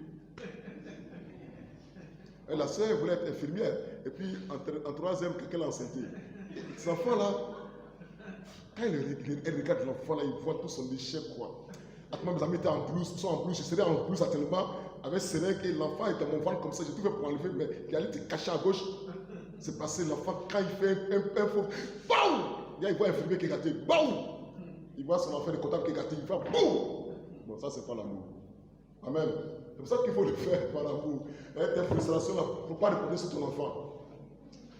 Et la sœur voulait être infirmière. Et puis en troisième, quelqu'un l'a enceinté. Ces enfants-là, quand elle regarde l'enfant, là, il voit tout son déchet, quoi. Attends, mes amis étaient en blouse, ils sont en blouse, je serais en blouse actuellement, avec seringue, et l'enfant était mon ventre comme ça, j'ai tout fait pour enlever, mais il allait te cacher à gauche. C'est passé, l'enfant, quand il fait un faux, BAOU! Il voit un infirmier qui est gâté, BAOU! Il voit son enfant de comptable qui est gâté, il fait BOUM! Bon, ça, c'est pas l'amour. Amen. C'est pour ça qu'il faut le faire par amour. Et tes frustrations, il ne faut pas répondre sur ton enfant.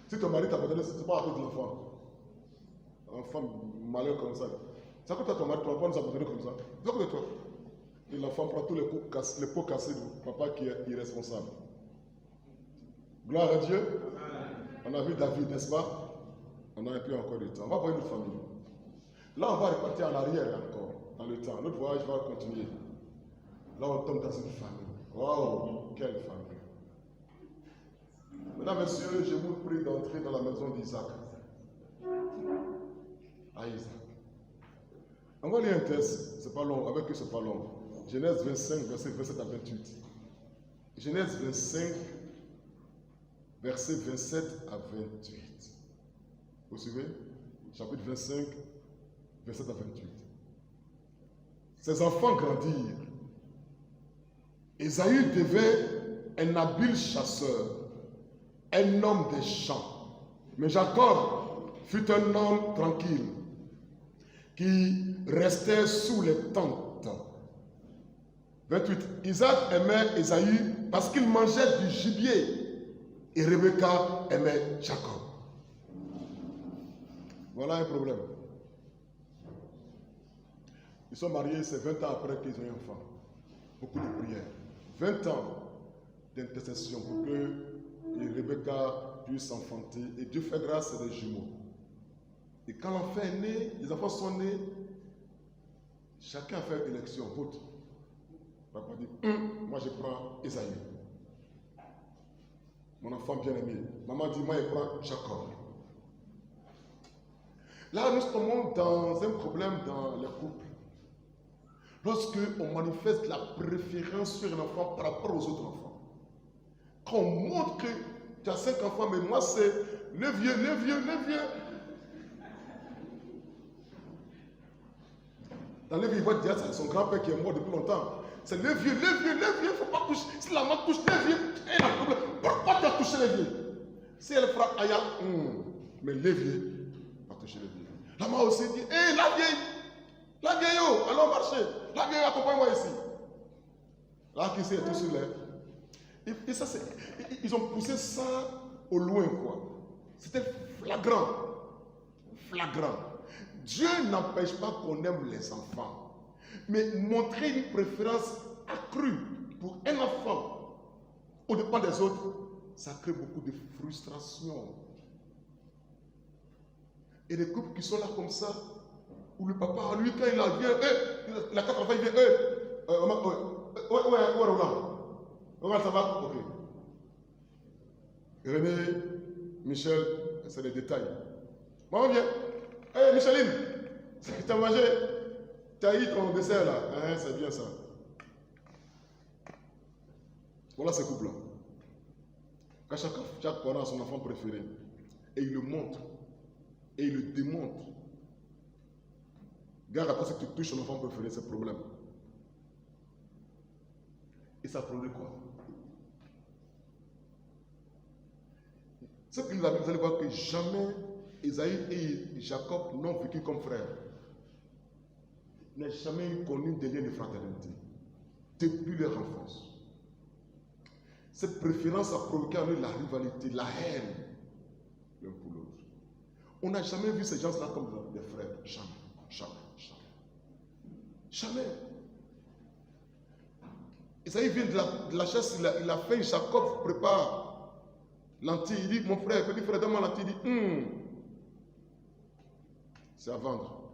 Si ton mari t'a abandonné, ce n'est pas à cause de l'enfant. Un enfant malheur comme ça. C'est à cause de ton mari, tu ne vas pas nous abandonner comme ça. C'est à cause de toi. Et l'enfant prend tous les pots cassés du papa qui est irresponsable. Gloire à Dieu. On a vu David, n'est-ce pas? On n'a plus encore de temps. On va voir une famille. Là, on va repartir en arrière encore, dans le temps. Notre voyage va continuer. Là, on tombe dans une famille. Waouh, quelle famille. Mesdames, messieurs, je vous prie d'entrer dans la maison d'Isaac. À Isaac. On va lire un texte, c'est pas long, avec eux c'est pas long. Genèse 25, verset 27 à 28. Genèse 25, verset 27 à 28. Vous suivez? Chapitre 25, verset à 28. Ses enfants grandirent. Ésaü devait un habile chasseur, un homme des champs. Mais Jacob fut un homme tranquille, qui restait sous les tentes. 28. Isaac aimait Ésaü parce qu'il mangeait du gibier, et Rebecca aimait Jacob. Voilà un problème. Ils sont mariés, c'est 20 ans après qu'ils ont eu un enfant. Beaucoup de prières. 20 ans d'intercession pour que Rebecca puisse enfanter. Et Dieu fait grâce, c'est des jumeaux. Et quand l'enfant est né, les enfants sont nés, chacun a fait élection, vote. Papa dit, moi je prends Ésaü. Mon enfant bien-aimé. Maman dit, moi je prends Jacob. Là, nous sommes dans un problème dans les couples. Lorsque on manifeste la préférence sur un enfant par rapport aux autres enfants. Quand on montre que tu as 5 enfants, mais moi c'est le vieux. Dans le vieux, il va dire c'est son grand-père qui est mort depuis longtemps. C'est le vieux, il ne faut pas toucher. Si la main touche le vieux, elle a un problème. Pourquoi tu as touché le vieux? Si elle frappe Aya, mais le vieux va toucher le vieux. La main aussi dit, hé, la vieille, oh, allons marcher. La vieille, accompagne-moi ici. Là, qui s'est tout sur l'air. Et ça, ils ont poussé ça au loin, quoi. C'était flagrant. Flagrant. Dieu n'empêche pas qu'on aime les enfants. Mais montrer une préférence accrue pour un enfant au dépend des autres, ça crée beaucoup de frustration. Et les couples qui sont là comme ça, où le papa, lui, quand il vient, la 4 enfants, il vient, Roland, ça va? Ok. René, Michel, c'est les détails. Maman, viens. Hé, Micheline, tu as mangé, tu as eu ton dessert là. Hein, c'est bien ça. Voilà ce couple-là. Quand chaque parent a son enfant préféré, et il le montre, et il le démontre. Garde après, si tu touches ton enfant préféré, c'est problème. Et ça produit quoi? Ce qu'il a dit, vous allez voir que jamais Ésaü et Jacob n'ont vécu comme frères. Ils n'ont jamais connu des liens de fraternité depuis leur enfance. Cette préférence a provoqué en eux la rivalité, la haine l'un pour l'autre. On n'a jamais vu ces gens-là comme des frères. Jamais. Ésaü vient de la chasse, il a faim, Jacob prépare lentilles. Il dit, mon frère, petit frère, donne-moi lentilles. Il dit, c'est à vendre.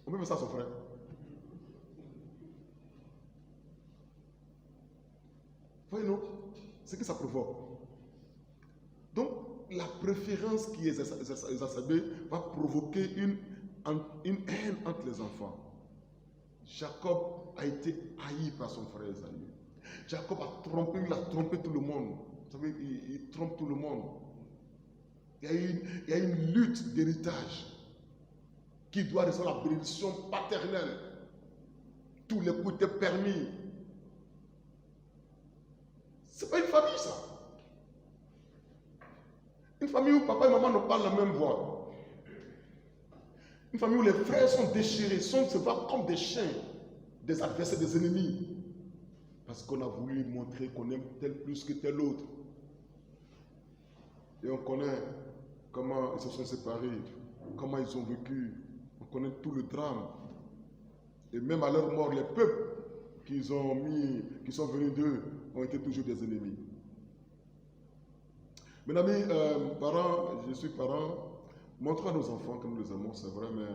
On peut faire ça à son frère. Voyez-nous, c'est que ça provoque. Donc, la préférence qui est exacerbée va provoquer une haine entre les enfants. Jacob a été haï par son frère Ésaü. Jacob a trompé, il a trompé tout le monde. Vous savez, il trompe tout le monde. Il y a une lutte d'héritage qui doit recevoir la bénédiction paternelle. Tous les coups étaient permis. Ce n'est pas une famille, ça. Une famille où papa et maman ne parlent la même voix. Une famille où les frères sont déchirés, se voient comme des chiens, des adversaires, des ennemis. Parce qu'on a voulu montrer qu'on aime tel plus que tel autre. Et on connaît comment ils se sont séparés, comment ils ont vécu. On connaît tout le drame. Et même à leur mort, les peuples qui sont venus d'eux ont été toujours des ennemis. Mes amis, parents, je suis parent, montrons à nos enfants que nous les aimons, c'est vrai, mais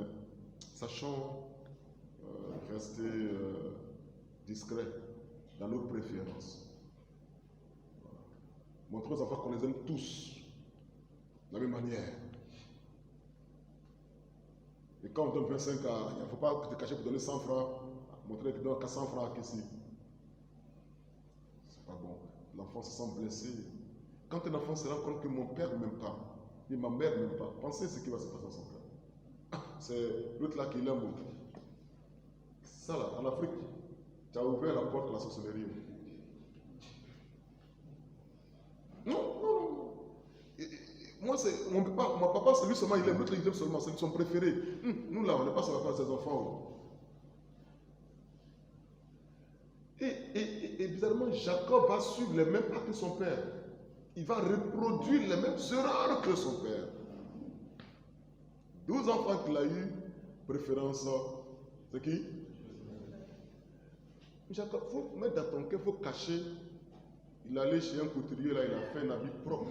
sachons rester discrets dans nos préférences. Voilà. Montrons aux enfants qu'on les aime tous de la même manière. Et quand on donne 25 ans, il ne faut pas te cacher pour donner 100 francs, montrer que tu donnes 100 francs à Kessie. C'est pas bon. L'enfant se sent blessé. Quand un enfant se rend compte que mon père ne m'aime pas, et ma mère ne m'aime pas, pensez ce qui va se passer à son cœur. C'est l'autre là qui l'aime. Ça là, en Afrique, tu as ouvert la porte à la sorcellerie. Non. Moi, mon papa, c'est lui seulement, il aime, l'autre il aime seulement, c'est son préféré. Nous là, on n'est pas sur la place des enfants. Et bizarrement, Jacob va suivre les mêmes pas que son père. Il va reproduire les mêmes erreurs que son père. 12 enfants qu'il a eu, préférence, c'est qui? Jacob, il faut mettre dans ton cœur, il faut cacher. Il allait chez un couturier, là, il a fait un habit propre.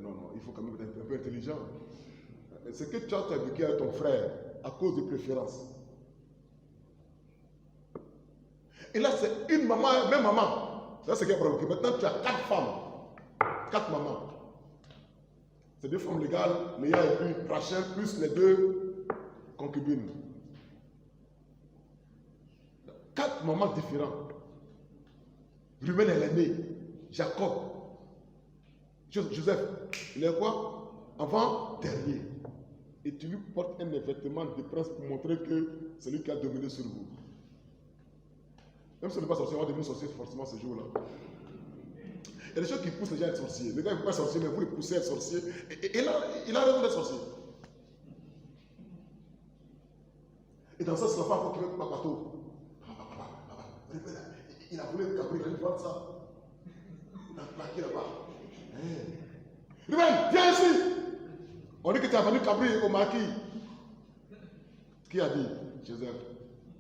Non, il faut quand même être un peu intelligent. Ce que tu as vécu avec ton frère, à cause de préférence. Et là, c'est une maman, même maman. C'est ce qui a provoqué. Maintenant, tu as 4 femmes. 4 mamans. C'est 2 femmes légales, Léa et puis Rachel, plus les 2 concubines. 4 mamans différentes. Ruben est l'aîné. Jacob. Joseph, il est quoi? Avant, dernier. Et tu lui portes un vêtement de prince pour montrer que c'est lui qui a dominé sur vous. Même si on n'est pas sorcier, on va devenir sorcier forcément ce jour-là. Il y a des choses qui poussent les gens à être sorciers. Le gars ne peut pas être sorcier, mais vous le poussez à être sorcier. Et là, il a raison d'être sorcier. Et dans ça, c'est l'enfant qui veut pas bateau. Il a voulu Cabri, il a voir ça. Il a plaqué là-bas. Ruben, viens ici. On dit que tu as venu Cabri au marquis. Qui a dit? Joseph.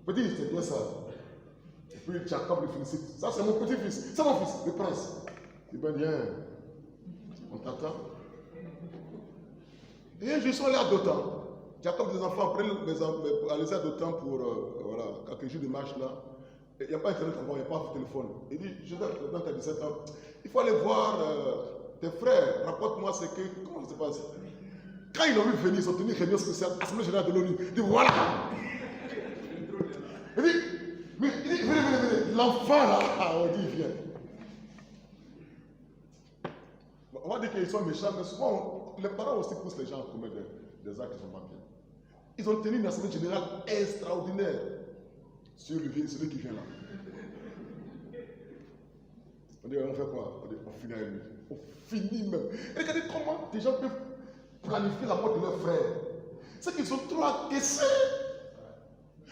Petit, c'est bien ça. Et puis Jacob le félicite. Ça, c'est mon petit-fils. C'est mon fils, le prince. Il va dire, on t'attend. Et je suis allé à Dothan. Jacob, des enfants, prennent les à Dothan pour voilà, quelques jours de marche là. Il n'y a pas internet encore, il n'y a pas de téléphone. Il dit, Joseph, maintenant tu as 17 ans, il faut aller voir tes frères, rapporte-moi ce que. Comment ça se passe? Quand ils l'ont vu venir, ils ont tenu une réunion spéciale, Assemblée générale de l'ONU. Il dit, voilà. Il dit, venez, l'enfant là, on dit, viens. On va dire qu'ils sont méchants, mais souvent, les parents aussi poussent les gens à commettre des actes qui sont pas bien. Ils ont tenu une assemblée générale extraordinaire sur celui qui vient là. On dit, on fait quoi? On dit, on finit avec lui. On finit même. Et regardez comment des gens peuvent planifier la mort de leurs frères. C'est qu'ils sont trop encaissés.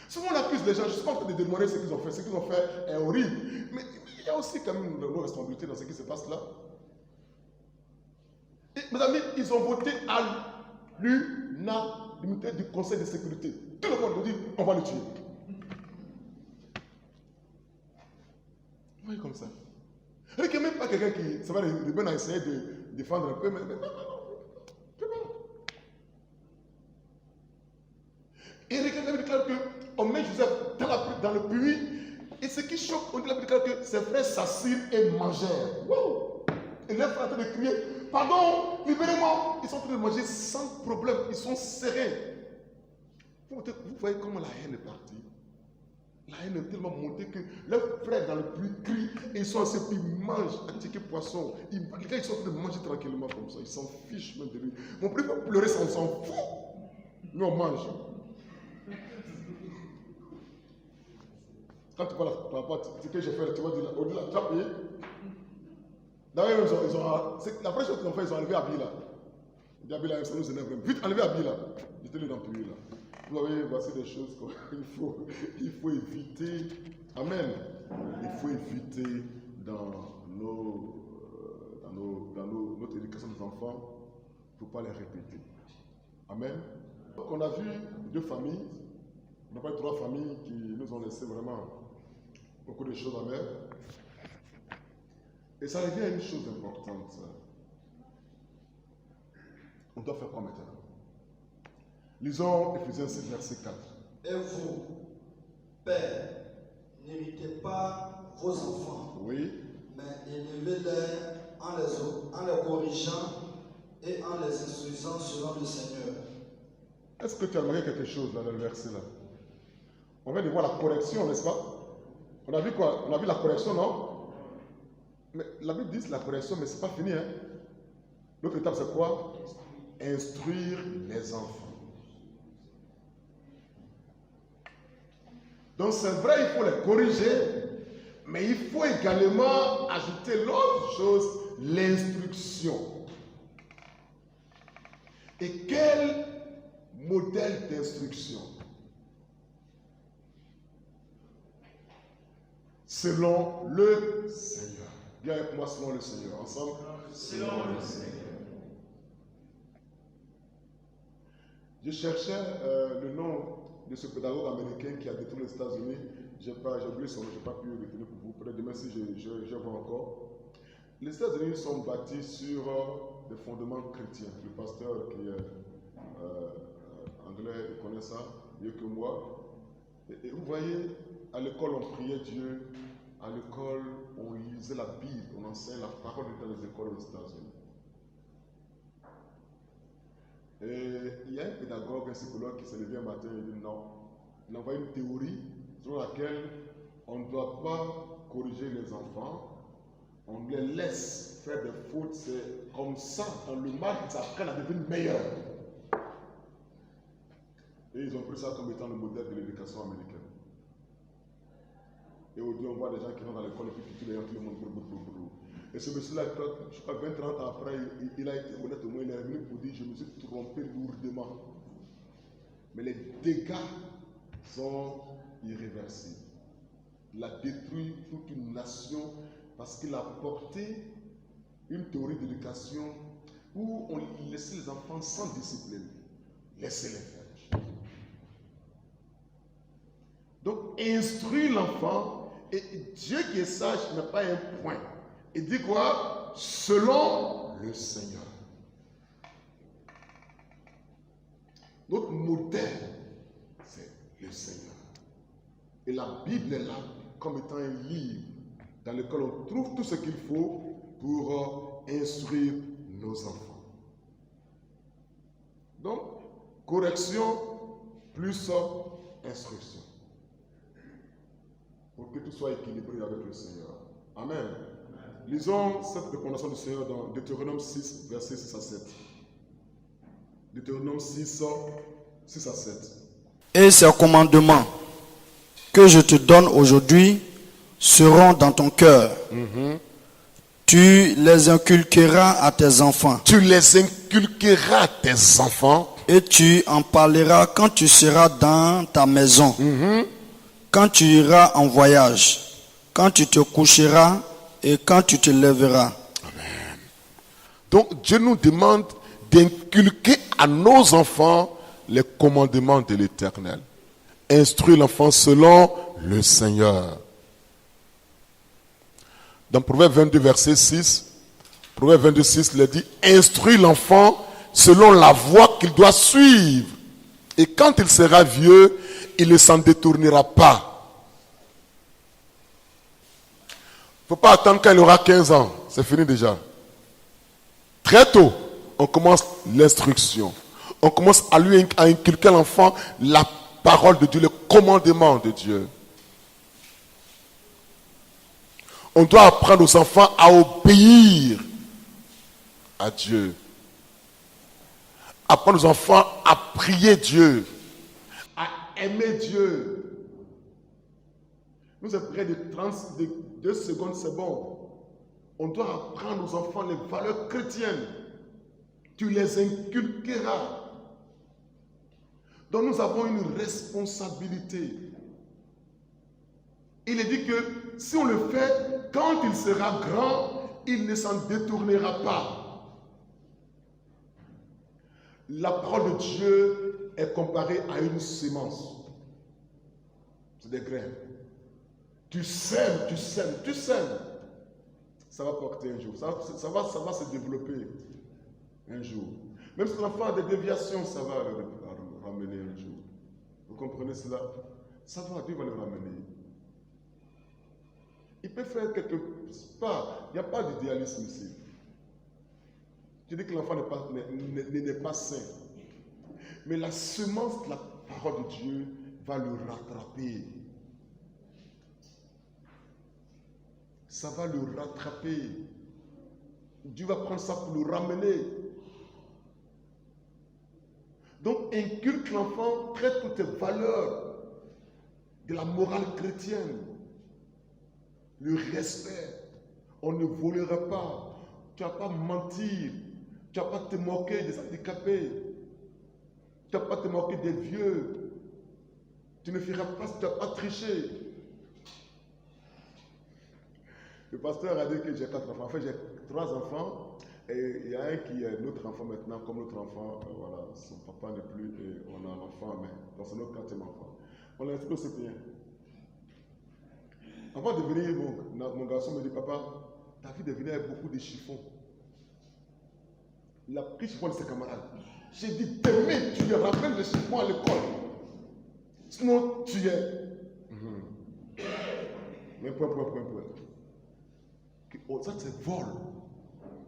Souvent on accuse les gens, je ne suis pas en train de demander ce qu'ils ont fait. Ce qu'ils ont fait est horrible. Mais il y a aussi quand même une responsabilité dans ce qui se passe là. Et, mes amis, ils ont voté à l'unanimité du Conseil de sécurité. Tout le monde dit, on va le tuer. Vous voyez comme ça. Il n'y a même pas quelqu'un qui, ça va, Ruben a essayé de défendre un peu, mais non. Et regardez, il déclare qu'on met Joseph dans le puits, et ce qui choque, on déclare que ses frères s'assirent et mangèrent. Wow. Et les frères sont en train de crier, pardon, libérez-moi. Ils sont en train de manger sans problème, ils sont serrés. Vous voyez comment la haine est partie. La haine est tellement montée que leurs frères dans le puits crient et ils sont assis puis ils mangent un ticket poisson. Les gars, ils sont en train de manger tranquillement comme ça. Ils s'en fichent même de lui. Mon père va pleurer, ça on s'en fout. Nous on mange. Quand tu parles par rapport à ce que j'ai fait, tu vas dire au-delà, tu as payé. D'ailleurs, la première chose qu'ils ont fait, ils ont enlevé Abila. Abila, ça nous énerve même. Vite, enlevez Abila. J'étais dans le pays là. Vous voyez, voici des choses qu'il faut éviter. Amen. Il faut éviter dans notre éducation des enfants. Il ne faut pas les répéter. Amen. Donc, on a vu deux familles. On n'a pas eu trois familles qui nous ont laissé vraiment beaucoup de choses amères. Et ça revient à une chose importante. On doit faire quoi maintenant? Lisons Éphésiens 6, verset 4. Et vous, pères, n'imitez pas vos enfants, Oui. mais élevez-les en les corrigeant et en les instruisant selon le Seigneur. Est-ce que tu as remarqué quelque chose dans le verset là? On vient de voir la correction, n'est-ce pas? On a vu quoi? On a vu la correction, non? Mais la Bible dit la correction, mais ce n'est pas fini. Hein? L'autre étape, c'est quoi? Instruire les enfants. Donc c'est vrai, il faut les corriger, mais il faut également ajouter l'autre chose, l'instruction. Et quel modèle d'instruction? Selon le Seigneur. Viens avec moi selon le Seigneur. Ensemble? Selon le Seigneur. Je cherchais le nom de ce pédagogue américain qui a détruit les États-Unis. J'ai oublié son nom, je n'ai pas pu le retenir pour vous. Peut-être demain si je vois encore. Les États-Unis sont bâtis sur des fondements chrétiens. Le pasteur qui est anglais, il connaît ça mieux que moi. Et vous voyez, à l'école on priait Dieu, à l'école on lisait la Bible, on enseignait la parole de Dieu dans les écoles aux États-Unis. Et il y a un pédagogue, un psychologue qui s'est levé un matin et dit non. Il envoie une théorie selon laquelle on ne doit pas corriger les enfants, on les laisse faire des fautes, c'est comme ça, dans le mal, ils apprennent à devenir meilleurs. Et ils ont pris ça comme étant le modèle de l'éducation américaine. Et aujourd'hui, on voit des gens qui vont dans l'école et puis qui tuent les gens, tout le monde. Et ce monsieur-là, je crois 20-30 ans après, il a été honnête au moins, il est revenu pour dire je me suis trompé lourdement. Mais les dégâts sont irréversibles. Il a détruit toute une nation parce qu'il a porté une théorie d'éducation où on laissait les enfants sans discipline. Laissez-les faire. Donc, instruire l'enfant, et Dieu qui est sage n'a pas un point. Il dit quoi? Selon le Seigneur. Notre modèle, c'est le Seigneur. Et la Bible est là comme étant un livre dans lequel on trouve tout ce qu'il faut pour instruire nos enfants. Donc, correction plus instruction. Pour que tout soit équilibré avec le Seigneur. Amen. Lisons cette recommandation du Seigneur dans Deutéronome 6, versets 6 à 7. Deutéronome 6, 6 à 7. Et ces commandements que je te donne aujourd'hui seront dans ton cœur. Tu les inculqueras à tes enfants. Tu les inculqueras à tes enfants. Et tu en parleras quand tu seras dans ta maison. Quand tu iras en voyage. Quand tu te coucheras et quand tu te lèveras. Amen. Donc Dieu nous demande d'inculquer à nos enfants les commandements de l'Éternel. Instruire l'enfant selon le Seigneur. Dans Proverbe 22, verset 6, Proverbe 22, 6, il dit, instruis l'enfant selon la voie qu'il doit suivre. Et quand il sera vieux, il ne s'en détournera pas. Il ne faut pas attendre quand il aura 15 ans. C'est fini déjà. Très tôt, on commence l'instruction. On commence à inculquer à l'enfant la parole de Dieu, le commandement de Dieu. On doit apprendre aux enfants à obéir à Dieu. Apprendre aux enfants à prier Dieu, à aimer Dieu. Nous avons près de 2 secondes, c'est bon. On doit apprendre aux enfants les valeurs chrétiennes. Tu les inculqueras. Donc nous avons une responsabilité. Il est dit que si on le fait, quand il sera grand, il ne s'en détournera pas. La parole de Dieu est comparée à une semence. C'est des graines. Tu sèmes, tu sèmes, tu sèmes. Ça va porter un jour. Ça va se développer un jour. Même si l'enfant a des déviations, ça va le ramener un jour. Vous comprenez cela? Ça va, Dieu va le ramener. Il peut faire quelque part. Il n'y a pas d'idéalisme ici. Je dis que l'enfant n'est pas sain. Mais la semence de la parole de Dieu va le rattraper. Ça va le rattraper. Dieu va prendre ça pour le ramener. Donc, inculque l'enfant, traite toutes les valeurs de la morale chrétienne. Le respect. On ne volera pas. Tu ne vas pas mentir. Tu ne vas pas te moquer des handicapés. Tu ne vas pas te moquer des vieux. Tu ne feras pas, tu ne vas pas tricher. Le pasteur a dit que j'ai 4 enfants. En fait, j'ai 3 enfants. Et il y a un qui est notre enfant maintenant, comme notre enfant. Voilà, son papa n'est plus. Et on a un enfant, mais donc c'est notre 4e enfant. On l'a inscrit au CPN. Avant de venir, mon garçon me dit, papa, ta fille de venir avec beaucoup de chiffons. Il a pris le chiffon de ses camarades. J'ai dit, demain, tu lui rappelles le chiffon à l'école. Sinon, tu es. Mais point. Oh, ça, c'est vol.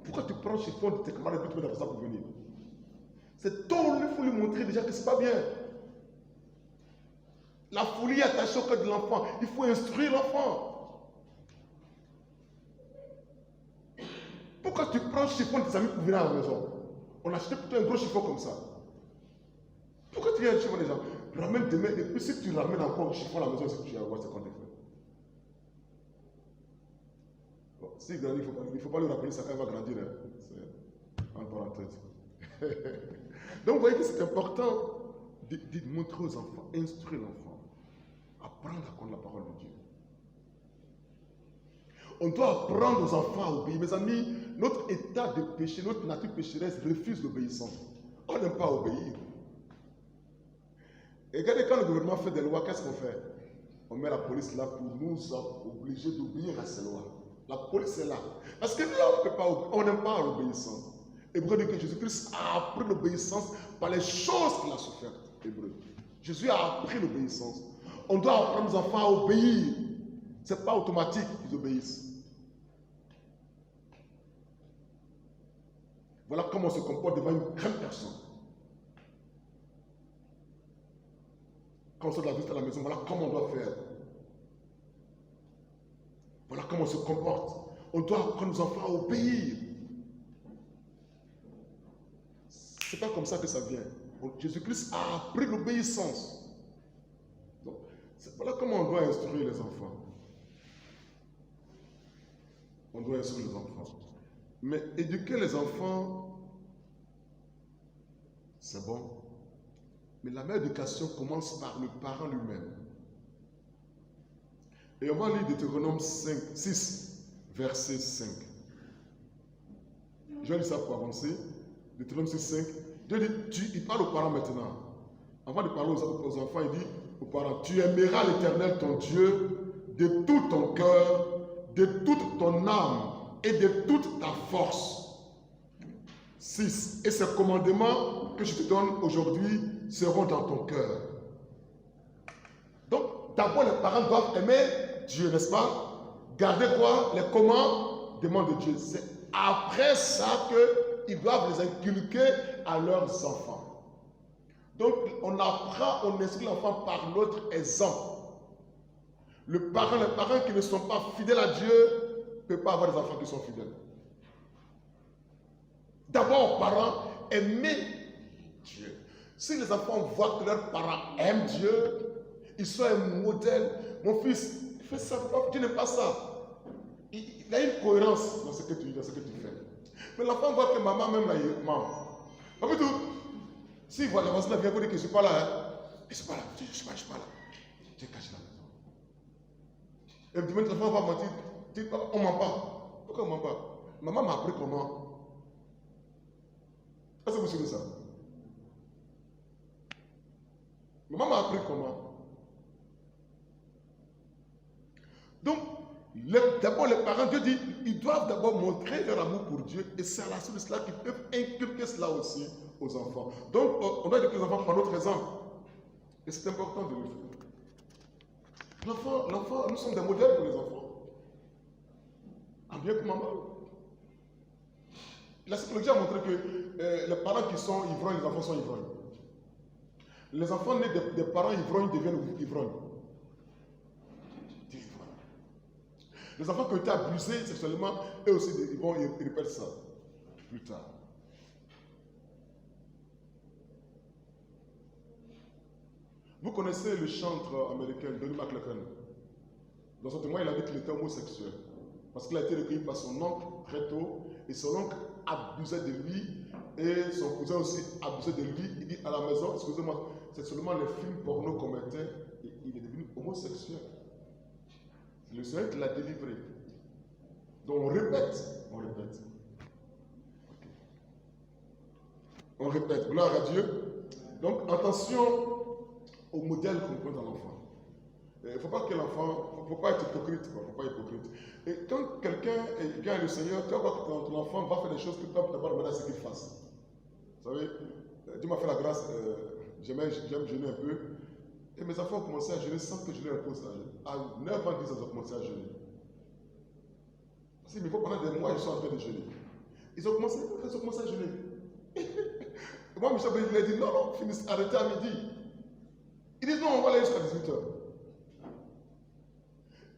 Pourquoi tu prends le chiffon de tes camarades et tu mets dans ça pour venir? C'est tôt, il faut lui montrer déjà que ce n'est pas bien. La folie est attachée au cœur de l'enfant. Il faut instruire l'enfant. Pourquoi tu prends le chiffon de tes amis pour venir à la maison? On a acheté plutôt un gros chiffon comme ça. Pourquoi tu viens le chiffon des gens? Ramène demain, et puis si tu ramènes encore le chiffon à la maison, c'est que tu vas voir ce qu'on te fait. Bon, s'il grandit, il ne faut pas lui rappeler ça quand il va grandir. Hein. C'est en parenthèse. Donc vous voyez que c'est important de montrer aux enfants, instruire l'enfant, apprendre à connaître la parole de Dieu. On doit apprendre aux enfants à obéir. Mes amis, notre état de péché, notre nature pécheresse refuse l'obéissance. On n'aime pas obéir. Et regardez, quand le gouvernement fait des lois, qu'est-ce qu'on fait? On met la police là pour nous obliger d'obéir à ces lois. La police est là. Parce que là, on n'aime pas l'obéissance. Hébreu dit que Jésus-Christ a appris l'obéissance par les choses qu'il a souffert. Hébreu. Jésus a appris l'obéissance. On doit apprendre aux enfants à obéir. Ce n'est pas automatique qu'ils obéissent. Voilà comment on se comporte devant une grande personne. Quand on sort de la visite à la maison, voilà comment on doit faire. Voilà comment on se comporte. On doit apprendre aux enfants à obéir. Ce n'est pas comme ça que ça vient. Jésus-Christ a appris l'obéissance. Voilà comment on doit instruire les enfants. On doit instruire les enfants. Mais éduquer les enfants, c'est bon. Mais la meilleure éducation commence par le parent lui-même. Et on va lire Deutéronome 6, verset 5. Je vais lire ça pour avancer. Deutéronome 6, 5. Dieu dit, il parle aux parents maintenant. Avant de parler aux enfants, il dit aux parents, tu aimeras l'Éternel ton Dieu de tout ton cœur, de toute ton âme et de toute ta force. 6. Et ces commandements que je te donne aujourd'hui seront dans ton cœur. Donc, d'abord, les parents doivent aimer Dieu, n'est-ce pas? Garder quoi? Les commandements de Dieu. C'est après ça qu'ils doivent les inculquer à leurs enfants. Donc, on apprend, on instruit l'enfant par notre exemple. Les parents qui ne sont pas fidèles à Dieu peut pas avoir des enfants qui sont fidèles. D'abord, parents, aimez Dieu. Si les enfants voient que leurs parents aiment Dieu, ils sont un modèle. Mon fils, il fait ça, Dieu n'aime pas ça. Il y a une cohérence dans ce que tu dis, dans ce que tu fais. Mais l'enfant voit que maman même là, il ment. Pas tout. S'il voit la voisine, vient pour dire que je ne suis pas là. Je ne suis pas là, je ne suis pas là. J'ai caché la maison. Et puis l'enfant va mentir. On ne ment pas. Pourquoi on ne ment pas? Maman m'a appris comment. Est-ce que vous savez ça? Maman m'a appris comment. Donc, d'abord les parents, Dieu dit, ils doivent d'abord montrer leur amour pour Dieu et c'est à la suite de cela qu'ils peuvent inculquer cela aussi aux enfants. Donc, on doit éduquer les enfants par notre exemple. Et c'est important de le faire. L'enfant, nous sommes des modèles pour les enfants. En bien que maman. La psychologie a montré que les parents qui sont ivrognes, les enfants sont ivrognes. Les enfants nés des parents ivrognes deviennent ivrognes. Les enfants qui ont été abusés sexuellement, eux aussi, ils répètent ça plus tard. Vous connaissez le chanteur américain Donnie McClurkin. Dans son témoin, il a dit qu'il était homosexuel. Parce qu'il a été recueilli par son oncle très tôt. Et son oncle abusait de lui. Et son cousin aussi abusait de lui. Il dit à la maison, excusez-moi, c'est seulement les films porno qu'on mettait. Et il est devenu homosexuel. C'est le Seigneur qui l'a délivré. Donc on répète. On répète. Gloire à Dieu. Donc attention au modèle qu'on prend dans l'enfant. Il ne faut pas que l'enfant, il ne faut pas être hypocrite. Il faut pas être hypocrite. Et quand quelqu'un gagne le Seigneur, tu vas voir que ton enfant va faire des choses que toi, tu n'as pas demandé à ce qu'il fasse. Vous savez, Dieu m'a fait la grâce, j'aime jeûner un peu. Et mes enfants ont commencé à jeûner sans que je leur impose à jeûner. À 9 ans, 10 ans, ils ont commencé à jeûner. Parce que pendant des mois, ils sont en train de jeûner. Ils ont commencé à jeûner. Et moi, Michel, il a dit non, arrêtez à midi. Ils disent non, on va aller jusqu'à 18h.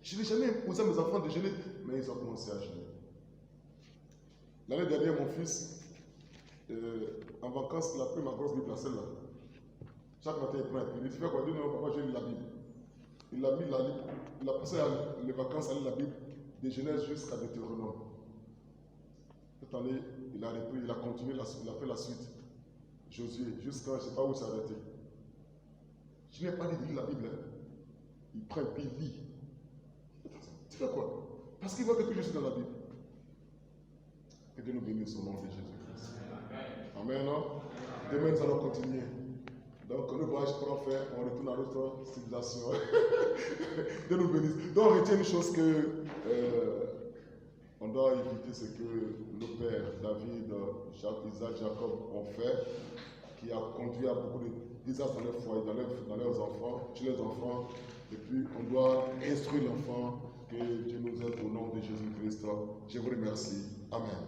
Je n'ai jamais imposé à mes enfants de jeûner, mais ils ont commencé à jeûner. L'année dernière, mon fils, en vacances, il a pris ma grosse Bible, celle-là. Chaque matin, il prend un peu. Il dit, tu fais quoi? Il dit, non, papa, j'ai lu la Bible. Il a passé les vacances à lire la Bible, de Genèse jusqu'à Deutéronome. Cette année, il a repris, il a continué, il a fait la suite. Josué, jusqu'à, je ne sais pas où il s'est arrêté. Je n'ai pas dit de lire la Bible. Hein. Il prend et puis il lit. Tu fais quoi? Parce qu'il voit que je suis dans la Bible. Que Dieu nous bénisse au nom de Jésus-Christ. Amen. Non? Demain, nous allons continuer. Donc, le voyage qu'on va faire, on retourne à notre civilisation. Dieu nous bénisse. Donc, on retient une chose que on doit éviter, c'est que nos pères, David, Isaac, Jacob, ont fait, qui a conduit à beaucoup de désastres dans leur foyer, dans leurs enfants, chez les enfants. Et puis, on doit instruire l'enfant. Que Dieu nous aide au nom de Jésus-Christ. Je vous remercie. Amen.